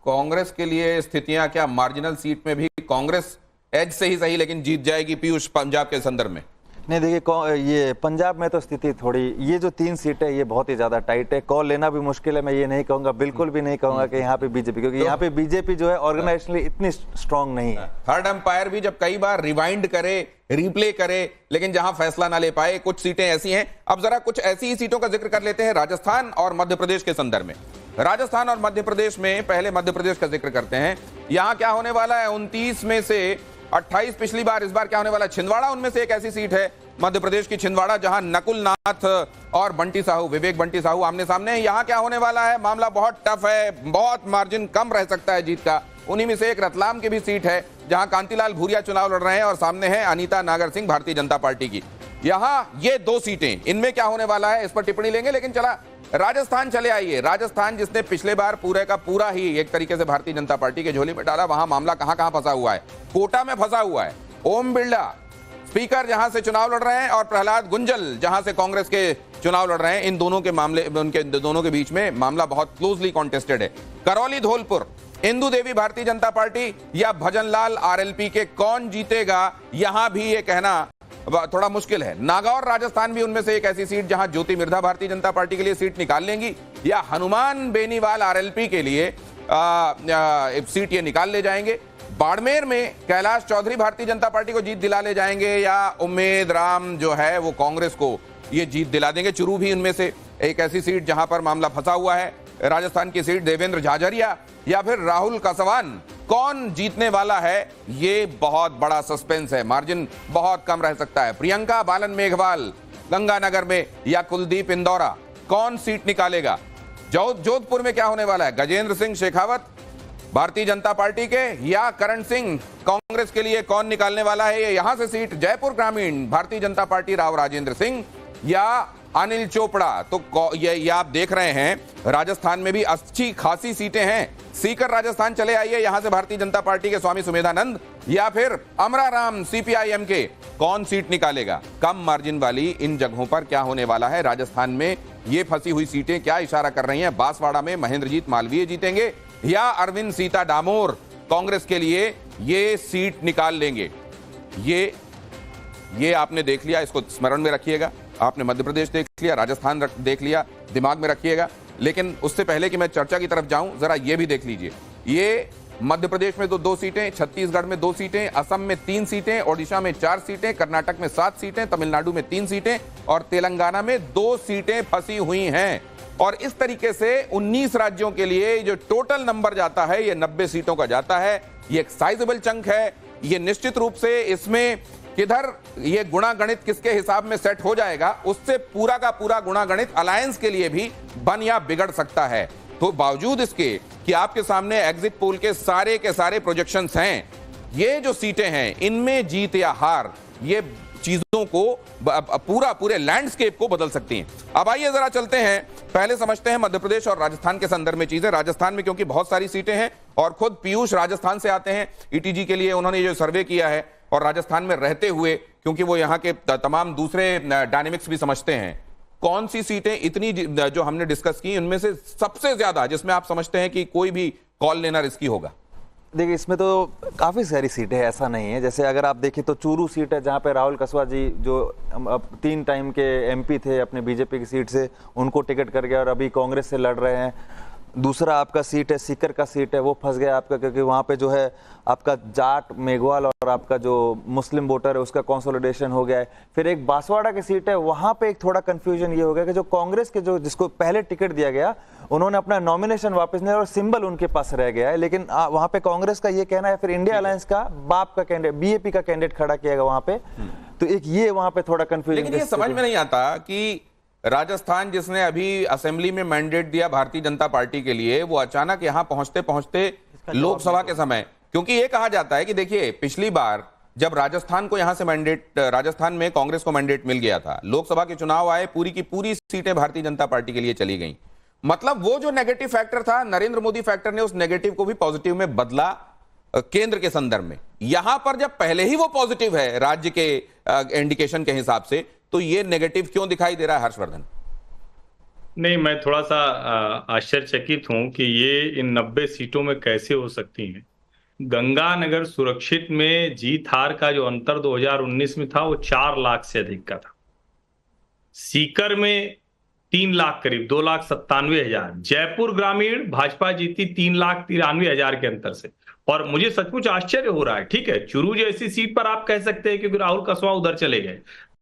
कांग्रेस के लिए स्थितियां क्या मार्जिनल सीट में भी कांग्रेस एज से ही सही लेकिन जीत जाएगी पीयूष, पंजाब के संदर्भ में? नहीं, देखिए ये पंजाब में तो स्थिति थोड़ी, ये जो 3 सीटें ये बहुत ही ज्यादा टाइट है। कॉल लेना भी मुश्किल है। मैं ये नहीं कहूंगा, बिल्कुल भी नहीं कहूंगा कि यहाँ पे बीजेपी, क्योंकि यहाँ पे बीजेपी जो है ऑर्गेनाइजेशनली इतनी स्ट्रांग नहीं है। थर्ड अंपायर भी जब कई बार रिवाइंड करे, रिप्ले करे, लेकिन जहां फैसला ना ले पाए, कुछ सीटें ऐसी हैं। अब जरा कुछ ऐसी ही सीटों का जिक्र कर लेते हैं राजस्थान और मध्य प्रदेश के संदर्भ में। राजस्थान और मध्य प्रदेश में पहले मध्य प्रदेश का जिक्र करते हैं। यहां क्या होने वाला है, 29 में से 28 पिछली बार, इस बार क्या होने वाला है, छिंदवाड़ा उनमें से एक ऐसी सीट है मध्य प्रदेश की, छिंदवाड़ा, जहां नकुल नाथ और बंटी साहू, विवेक बंटी साहू आमने सामने। यहां क्या होने वाला है, मामला बहुत टफ है, बहुत मार्जिन कम रह सकता है जीत का। उन्हीं में से एक रतलाम की भी सीट है जहां कांतिलाल भूरिया चुनाव लड़ रहे हैं और सामने है अनीता नागर सिंह भारतीय जनता पार्टी की। यहां ये 2 सीटें, इनमें क्या होने वाला है इस पर टिप्पणी लेंगे। लेकिन चला राजस्थान चले आइए। राजस्थान जिसने पिछले बार पूरे का पूरा ही एक तरीके से भारतीय जनता पार्टी के झोली में डाला, वहां मामला कहां फंसा हुआ है, कोटा में फंसा हुआ है। ओम बिरला स्पीकर जहां से चुनाव लड़ रहे हैं और प्रहलाद गुंजल जहां से कांग्रेस के चुनाव लड़ रहे हैं, इन दोनों के मामले, उनके दोनों के बीच में मामला बहुत क्लोजली कॉन्टेस्टेड है। करौली धौलपुर, इंदु देवी भारतीय जनता पार्टी या भजनलाल RLP के, कौन जीतेगा यहां भी ये कहना थोड़ा मुश्किल है। नागौर राजस्थान भी उनमें से एक ऐसी सीट जहां ज्योति मिर्धा भारतीय जनता पार्टी के लिए सीट निकाल लेंगी, या हनुमान बेनीवाल RLP के लिए सीट ये निकाल ले जाएंगे। बाड़मेर में कैलाश चौधरी भारतीय जनता पार्टी को जीत दिला ले जाएंगे, या उम्मेद राम जो है वो कांग्रेस को ये जीत दिला देंगे। चुरू भी उनमें से एक ऐसी सीट जहां पर मामला फंसा हुआ है। राजस्थान की सीट देवेंद्र झाझरिया या फिर राहुल कसवान, कौन जीतने वाला है ये बहुत बड़ा सस्पेंस है, मार्जिन बहुत कम रह सकता है। प्रियंका बालन मेघवाल गंगानगर में या कुलदीप इंदौरा, कौन सीट निकालेगा? जोधपुर में क्या होने वाला है, गजेंद्र सिंह शेखावत भारतीय जनता पार्टी के या करण सिंह कांग्रेस के लिए कौन निकालने वाला है? यहां से सीट जयपुर ग्रामीण भारतीय जनता पार्टी राव राजेंद्र सिंह या अनिल चोपड़ा। तो ये आप देख रहे हैं राजस्थान में भी अच्छी खासी सीटें हैं। सीकर राजस्थान चले आइए, यहां से भारतीय जनता पार्टी के स्वामी सुमेधानंद या फिर अमराराम CPIM के, कौन सीट निकालेगा? कम मार्जिन वाली इन जगहों पर क्या होने वाला है राजस्थान में ये फंसी हुई सीटें क्या इशारा कर रही हैं? बांसवाड़ा में महेंद्रजीत मालवीय जीतेंगे या अरविंद सीता डामोर कांग्रेस के लिए ये सीट निकाल लेंगे? ये आपने देख लिया, इसको स्मरण में रखिएगा। आपने मध्य प्रदेश देख लिया, राजस्थान देख लिया, दिमाग में रखिएगा। लेकिन उससे पहले कि मैं चर्चा की तरफ जाऊं, जरा ये भी देख लीजिए। ये मध्य प्रदेश में तो 2 सीटें, छत्तीसगढ़ में 2 सीटें, असम में 3 सीटें, ओडिशा में 4 सीटें, कर्नाटक में 7 सीटें, तमिलनाडु में 3 सीटें और तेलंगाना में 2 सीटें फंसी हुई हैं। और इस तरीके से 19 राज्यों के लिए जो टोटल नंबर जाता है ये 90 सीटों का जाता है। ये एक साइजेबल चंक है। ये निश्चित रूप से इसमें किधर ये गुणागणित किसके हिसाब में सेट हो जाएगा, उससे पूरा का पूरा गुणागणित अलायंस के लिए भी बन या बिगड़ सकता है। तो बावजूद इसके कि आपके सामने एग्जिट पोल के सारे प्रोजेक्शंस हैं, ये जो सीटें हैं इनमें जीत या हार ये चीजों को पूरे लैंडस्केप को बदल सकती हैं। अब आइए जरा चलते हैं, पहले समझते हैं मध्य प्रदेश और राजस्थान के संदर्भ में चीजें। राजस्थान में क्योंकि बहुत सारी सीटें हैं और खुद पीयूष राजस्थान से आते हैं, ईटीजी के लिए उन्होंने जो सर्वे किया है और राजस्थान में रहते हुए क्योंकि वो यहाँ के तमाम दूसरे डायनेमिक्स भी समझते हैं, कौन सी सीटें इतनी जो हमने डिस्कस की उनमें से सबसे ज्यादा जिसमें आप समझते हैं कि कोई भी कॉल लेना रिस्की होगा? देखिए, इसमें तो काफ़ी सारी सीटें हैं, ऐसा नहीं है। जैसे अगर आप देखें तो चूरू सीट है जहाँ पे राहुल कसवा जी जो अब 3 टाइम के एमपी थे अपने बीजेपी की सीट से, उनको टिकट कर गया और अभी कांग्रेस से लड़ रहे हैं। दूसरा आपका सीट है सीकर का सीट है, वो फंस गया आपका क्योंकि वहाँ पे जो है आपका जाट, मेघवाल और आपका जो मुस्लिम वोटर है उसका कंसोलिडेशन हो गया है। फिर एक बांसवाड़ा की सीट है, वहाँ पे एक थोड़ा कंफ्यूजन ये हो गया कि जो कांग्रेस के जो जिसको पहले टिकट दिया गया उन्होंने अपना नॉमिनेशन वापस नहीं और सिंबल उनके पास रह गया है। लेकिन वहाँ पे कांग्रेस का ये कहना है फिर इंडिया अलायंस का बाप का कैंडिडेट बीएपी का कैंडिडेट खड़ा किया गया वहाँ पे, तो एक ये वहाँ पे थोड़ा कंफ्यूजन। लेकिन ये समझ में नहीं आता कि राजस्थान जिसने अभी असेंबली में मैंडेट दिया भारतीय जनता पार्टी के लिए, वो अचानक यहां पहुंचते पहुंचते लोकसभा के समय, क्योंकि ये कहा जाता है कि देखिए पिछली बार जब राजस्थान को यहां से मैंडेट, राजस्थान में कांग्रेस को मैंडेट मिल गया था, लोकसभा के चुनाव आए, पूरी की पूरी सीटें भारतीय जनता पार्टी के लिए चली गई। मतलब वो जो नेगेटिव फैक्टर था, नरेंद्र मोदी फैक्टर ने उस नेगेटिव को भी पॉजिटिव में बदला केंद्र के संदर्भ में। यहां पर जब पहले ही वो पॉजिटिव है राज्य के इंडिकेशन के हिसाब से, तो ये नेगेटिव क्यों दिखाई दे रहा है हर्षवर्धन? नहीं, मैं थोड़ा सा आश्चर्यचकित हूं कि ये इन 90 सीटों में कैसे हो सकती हैं। गंगानगर सुरक्षित में जीत हार का जो अंतर 2019 में था वो 4 लाख से अधिक का था। सीकर में 3 लाख करीब 2,97,000। जयपुर ग्रामीण भाजपा जीती 3,93,000 के अंतर से। और मुझे सचमुच आश्चर्य हो रहा है, ठीक है चुरू जैसी सीट पर आप कह सकते हैं क्योंकि राहुल कसवा उधर चले गए।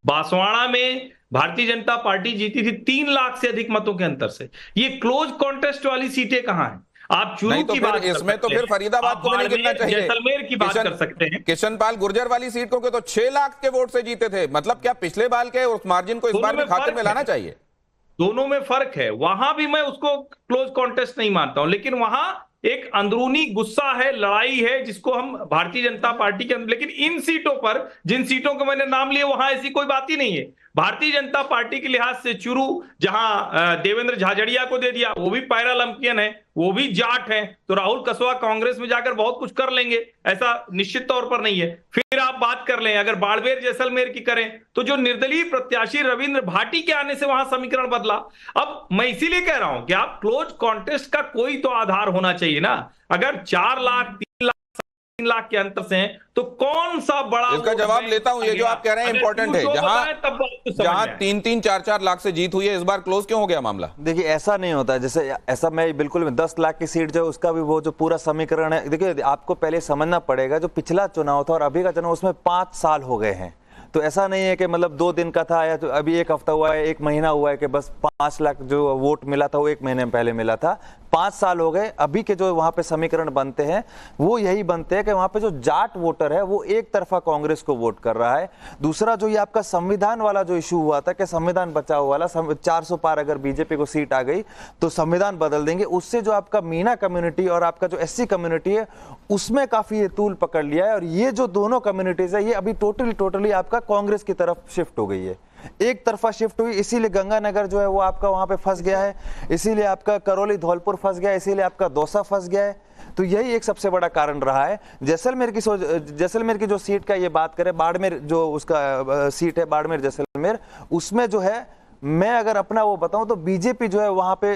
बांसवाड़ा में भारतीय जनता पार्टी जीती थी 3 लाख से अधिक मतों के अंतर से। ये क्लोज कॉन्टेस्ट वाली सीटें कहां हैं? आप चुरू की बात कर इसमें तो फिर फरीदाबाद को भी नहीं गिनना चाहिए, जैसलमेर की बात कर सकते हैं। किशनपाल गुर्जर वाली सीट को तो 6 लाख के वोट से जीते थे। मतलब क्या पिछले बार के उस मार्जिन को इस बार में खाते में लाना चाहिए? दोनों में फर्क है। वहां भी मैं उसको क्लोज कॉन्टेस्ट नहीं मानता हूं, लेकिन वहां एक अंदरूनी गुस्सा है, लड़ाई है जिसको हम भारतीय जनता पार्टी के अंदर, लेकिन इन सीटों पर जिन सीटों के मैंने नाम लिए वहां ऐसी कोई बात ही नहीं है। भारतीय जनता पार्टी के लिहाज से चुरू जहां देवेंद्र झाझड़िया को दे दिया, वो भी पैरालंपियन है, वो भी जाट है, तो राहुल कसवा कांग्रेस में जाकर बहुत कुछ कर लेंगे ऐसा निश्चित तौर पर नहीं है। फिर आप बात कर लें अगर बाड़मेर जैसलमेर की करें तो जो निर्दलीय प्रत्याशी रविंद्र भाटी के आने से वहां समीकरण बदला। अब मैं इसीलिए कह रहा हूं कि आप क्लोज कॉन्टेस्ट का कोई तो आधार होना चाहिए ना। अगर 4 लाख 3 लाख के अंतर से हैं तो कौन सा बड़ा, इसका जवाब लेता हूं। ये जो आप कह रहे हैं इंपॉर्टेंट है, जहां 3-3, 4-4 लाख से जीत हुई है, इस बार क्लोज क्यों हो गया मामला? देखिए ऐसा नहीं होता, जैसे ऐसा मैं बिल्कुल 10 लाख की सीट जो उसका भी वो जो पूरा समीकरण है, देखिए आपको पहले समझना पड़ेगा जो पिछला चुनाव था और अभी का चुनाव उसमें 5 साल हो गए हैं। तो ऐसा नहीं है कि मतलब 2 दिन का था या तो अभी 1 हफ्ता हुआ है, 1 महीना हुआ है कि बस 5 लाख जो वोट मिला था वो 1 महीने पहले मिला था। 5 साल हो गए। अभी के जो वहां पे समीकरण बनते हैं वो यही बनते हैं कि वहां पे जो जाट वोटर है वो एक तरफा कांग्रेस को वोट कर रहा है। दूसरा जो ये आपका संविधान वाला जो इशू हुआ था कि संविधान बचाओ वाला, 400 पार अगर बीजेपी को सीट आ गई तो संविधान बदल देंगे, उससे जो आपका मीना कम्युनिटी और आपका जो एससी कम्युनिटी है उसमें काफी ये तूल पकड़ लिया है। और ये जो दोनों कम्युनिटीज है ये अभी टोटली आपका कांग्रेस की तरफ शिफ्ट हो गई है, एक तरफा शिफ्ट हुई। इसीलिए गंगानगर जो है वो आपका वहां पे फंस गया है, इसीलिए आपका करौली धौलपुर फंस गया है, इसीलिए आपका दौसा फंस गया है। तो यही एक सबसे बड़ा कारण रहा है। जैसलमेर की जो सीट का ये बात करें, बाड़मेर जो उसका सीट है बाड़मेर जैसलमेर, उसमें जो है मैं अगर अपना वो बताऊं तो बीजेपी जो है वहां पे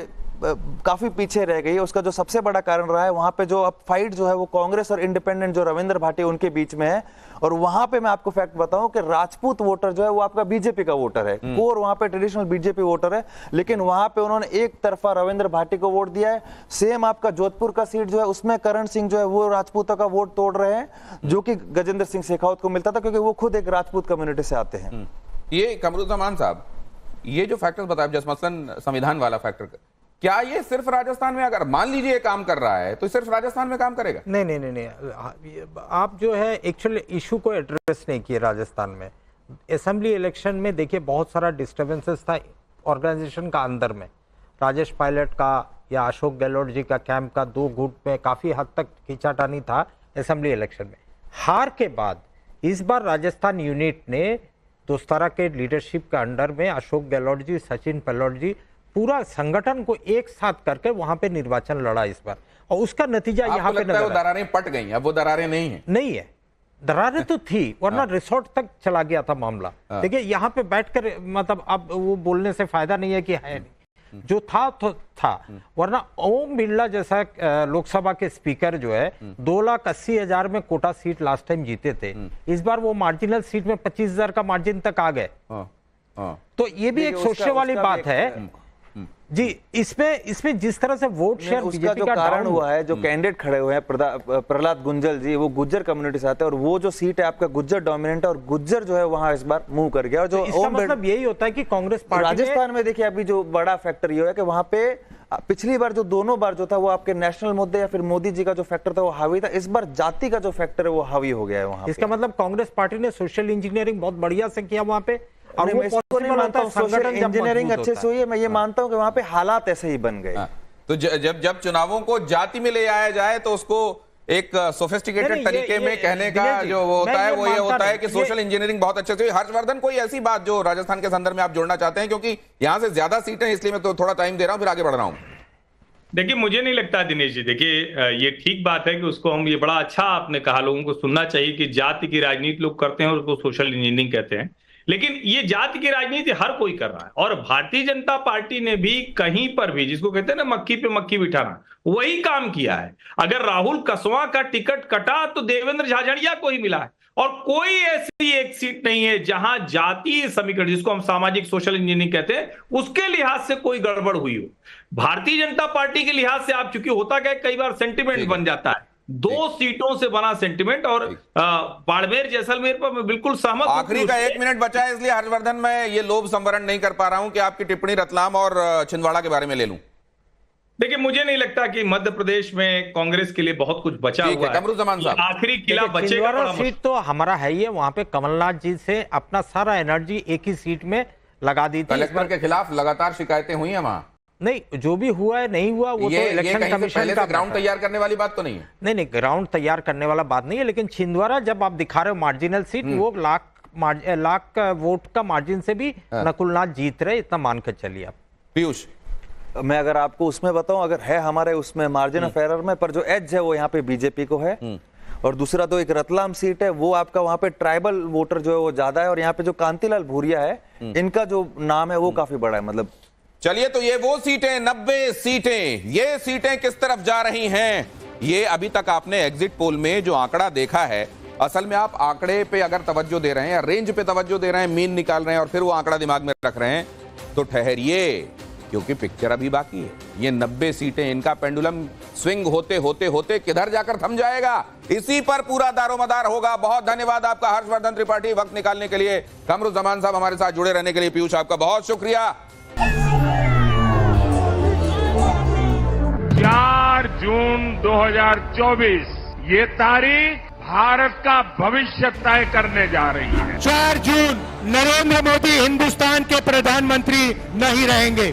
काफी पीछे रह गई है। उसका जो सबसे बड़ा कारण रहा है वहां पे जो अब फाइट जो है वो कांग्रेस और इंडिपेंडेंट जो रविंद्र भाटी उनके बीच में है। और वहां पे मैं आपको फैक्ट बताऊं कि राजपूत वोटर जो है वो आपका बीजेपी का वोटर है, कोर वहां पे ट्रेडिशनल बीजेपी वोटर है, लेकिन वहां पे उन्होंने एक तरफा रविंद्र भाटी को वोट दिया है। सेम आपका जोधपुर का सीट जो है उसमें करण सिंह जो है वो राजपूतों का वोट तोड़ रहे हैं, जो कि गजेंद्र सिंह शेखावत को मिलता था, क्योंकि वो खुद एक राजपूत कम्युनिटी से आते हैं। ये कमरुज्जमान साहब, ये जो फैक्टर्स बताए, जैसे मसलन संविधान वाला फैक्टर, क्या ये सिर्फ राजस्थान में, अगर मान लीजिए ये काम कर रहा है तो सिर्फ राजस्थान में काम करेगा? नहीं नहीं नहीं नहीं, आप जो है एक्चुअली इशू को एड्रेस नहीं किए। राजस्थान में असेंबली इलेक्शन में देखिए बहुत सारा डिस्टर्बेंसेस था ऑर्गेनाइजेशन का अंदर में। राजेश पायलट का या अशोक गहलोत जी का कैंप का 2 गुट में काफी हद तक खींचातानी था असेंबली इलेक्शन में। हार के बाद इस बार राजस्थान यूनिट ने दोस्तारा के लीडरशिप के अंडर में अशोक गहलोत जी, सचिन पायलट जी, पूरा संगठन को एक साथ करके वहां पे निर्वाचन लड़ा इस बार, और उसका नतीजा यहाँ पे वो दरारें पट गई, अब वो दरारें नहीं है? नहीं है, दरारें तो थी, वरना रिसोर्ट तक चला गया था मामला। देखिए यहाँ पे बैठकर मतलब अब वो बोलने से फायदा नहीं है कि है नहीं, जो था तो था। वरना ओम बिरला जैसा लोकसभा के स्पीकर जो है 2,80,000 में कोटा सीट लास्ट टाइम जीते थे, इस बार वो मार्जिनल सीट में 25,000 का मार्जिन तक आ गए। तो ये भी एक सोचने वाली बात है जी। इसमें जिस तरह से वोट शेयर उसका जो कारण हुआ है, जो कैंडिडेट खड़े हुए हैं प्रहलाद गुंजल जी, वो गुज्जर कम्युनिटी से आते हैं, और वो जो सीट है आपका गुज्जर डोमिनेंट है, और गुज्जर जो है वहां इस बार मूव कर गया। और जो इसका मतलब यही होता है कि कांग्रेस पार्टी राजस्थान में देखिए अभी जो बड़ा फैक्टर ये है कि वहां पे पिछली बार जो दोनों बार जो था वो आपके नेशनल मुद्दे या फिर मोदी जी का जो फैक्टर था वो हावी था, इस बार जाति का जो फैक्टर है वो हावी हो गया है वहां। इसका मतलब कांग्रेस पार्टी ने सोशल इंजीनियरिंग बहुत बढ़िया से किया वहां पे, और वो सोशल इंजीनियरिंग अच्छे से हुई है। मैं ये मानता हूं कि वहां पे हालात ऐसे ही बन गए। तो जब चुनावों को जाति में ले आया जाए तो उसको एक सोफिस्टिकेटेड तरीके में कहने का जो वो होता है वो ये होता है कि सोशल इंजीनियरिंग बहुत अच्छे से हुई। हर्षवर्धन, कोई ऐसी बात जो राजस्थान के संदर्भ में आप जोड़ना चाहते हैं, क्योंकि यहां से ज्यादा सीटें, इसलिए मैं तो थोड़ा टाइम दे रहा हूं, फिर आगे बढ़ रहा हूं। देखिए, मुझे नहीं लगता दिनेश जी, देखिए ये ठीक बात है कि उसको हम, ये बड़ा अच्छा आपने कहा, लोगों को सुनना चाहिए कि जाति की राजनीति लोग करते हैं और उसको सोशल इंजीनियरिंग कहते हैं, लेकिन ये जाति की राजनीति हर कोई कर रहा है। और भारतीय जनता पार्टी ने भी कहीं पर भी, जिसको कहते हैं ना मक्खी पे मक्खी बिठाना, वही काम किया है। अगर राहुल कसवा का टिकट कटा तो देवेंद्र झाझड़िया को ही मिला है, और कोई ऐसी एक सीट नहीं है जहां जातीय समीकरण, जिसको हम सामाजिक सोशल इंजीनियरिंग कहते हैं, उसके लिहाज से कोई गड़बड़ हुई हो। भारतीय जनता पार्टी के लिहाज से आप, चूंकि होता क्या कई बार सेंटिमेंट बन जाता है, 2 सीटों से बना सेंटिमेंट, और बाड़मेर जैसलमेर पर मैं बिल्कुल सहमत हूं। आखिरी का 1 मिनट बचा है, इसलिए हर्षवर्धन मैं ये लोभ संवरण नहीं कर पा रहा हूं कि आपकी टिप्पणी रतलाम और छिंदवाड़ा के बारे में ले लूं। देखिए, मुझे नहीं लगता कि मध्य प्रदेश में कांग्रेस के लिए बहुत कुछ बचा हुआ है। कमरुज्जमान साहब, आखिरी किला बचेगा। सीट तो हमारा है ही है, वहां पे कमलनाथ जी से अपना सारा एनर्जी एक ही सीट में लगा दी थी। कलेक्टर के खिलाफ लगातार शिकायतें हुई हैं वहां। नहीं, जो भी हुआ है नहीं हुआ वो तो इलेक्शन कमीशन का ग्राउंड तैयार करने वाली बात तो नहीं है। नहीं, ग्राउंड तैयार करने वाला बात नहीं है, लेकिन छिंदवाड़ा जब आप दिखा रहे हो मार्जिनल सीट, वो लाख वोट का मार्जिन से भी नकुलनाथ जीत रहे, इतना मानकर चलिए आप। पीयूष, मैं अगर आपको उसमें बताऊं, अगर है हमारे उसमें मार्जिन ऑफ एरर में, पर जो एज है वो यहाँ पे बीजेपी को है। और दूसरा तो एक रतलाम सीट है, वो आपका वहां पे ट्राइबल वोटर जो है वो ज्यादा है, और यहाँ पे जो कांतिलाल भूरिया है, इनका जो नाम है वो काफी बड़ा है। मतलब चलिए, तो ये वो सीटें, 90 सीटें, ये सीटें किस तरफ जा रही हैं? ये अभी तक आपने एग्जिट पोल में जो आंकड़ा देखा है, असल में आप आंकड़े पे अगर तवज्जो दे रहे हैं या रेंज पे तवज्जो दे रहे हैं, मीन निकाल रहे हैं और फिर वो आंकड़ा दिमाग में रख रहे हैं, तो ठहरिए, क्योंकि पिक्चर अभी बाकी है। ये 90 सीटें, इनका पेंडुलम स्विंग होते होते होते किधर जाकर थम जाएगा, इसी पर पूरा दारोमदार होगा। बहुत धन्यवाद आपका हर्षवर्धन त्रिपाठी, वक्त निकालने के लिए। कमरुज्जमान साहब हमारे साथ जुड़े रहने के लिए। पीयूष, आपका बहुत शुक्रिया। 4 जून 2024 ये तारीख भारत का भविष्य तय करने जा रही है। 4 जून नरेंद्र मोदी हिंदुस्तान के प्रधानमंत्री नहीं रहेंगे।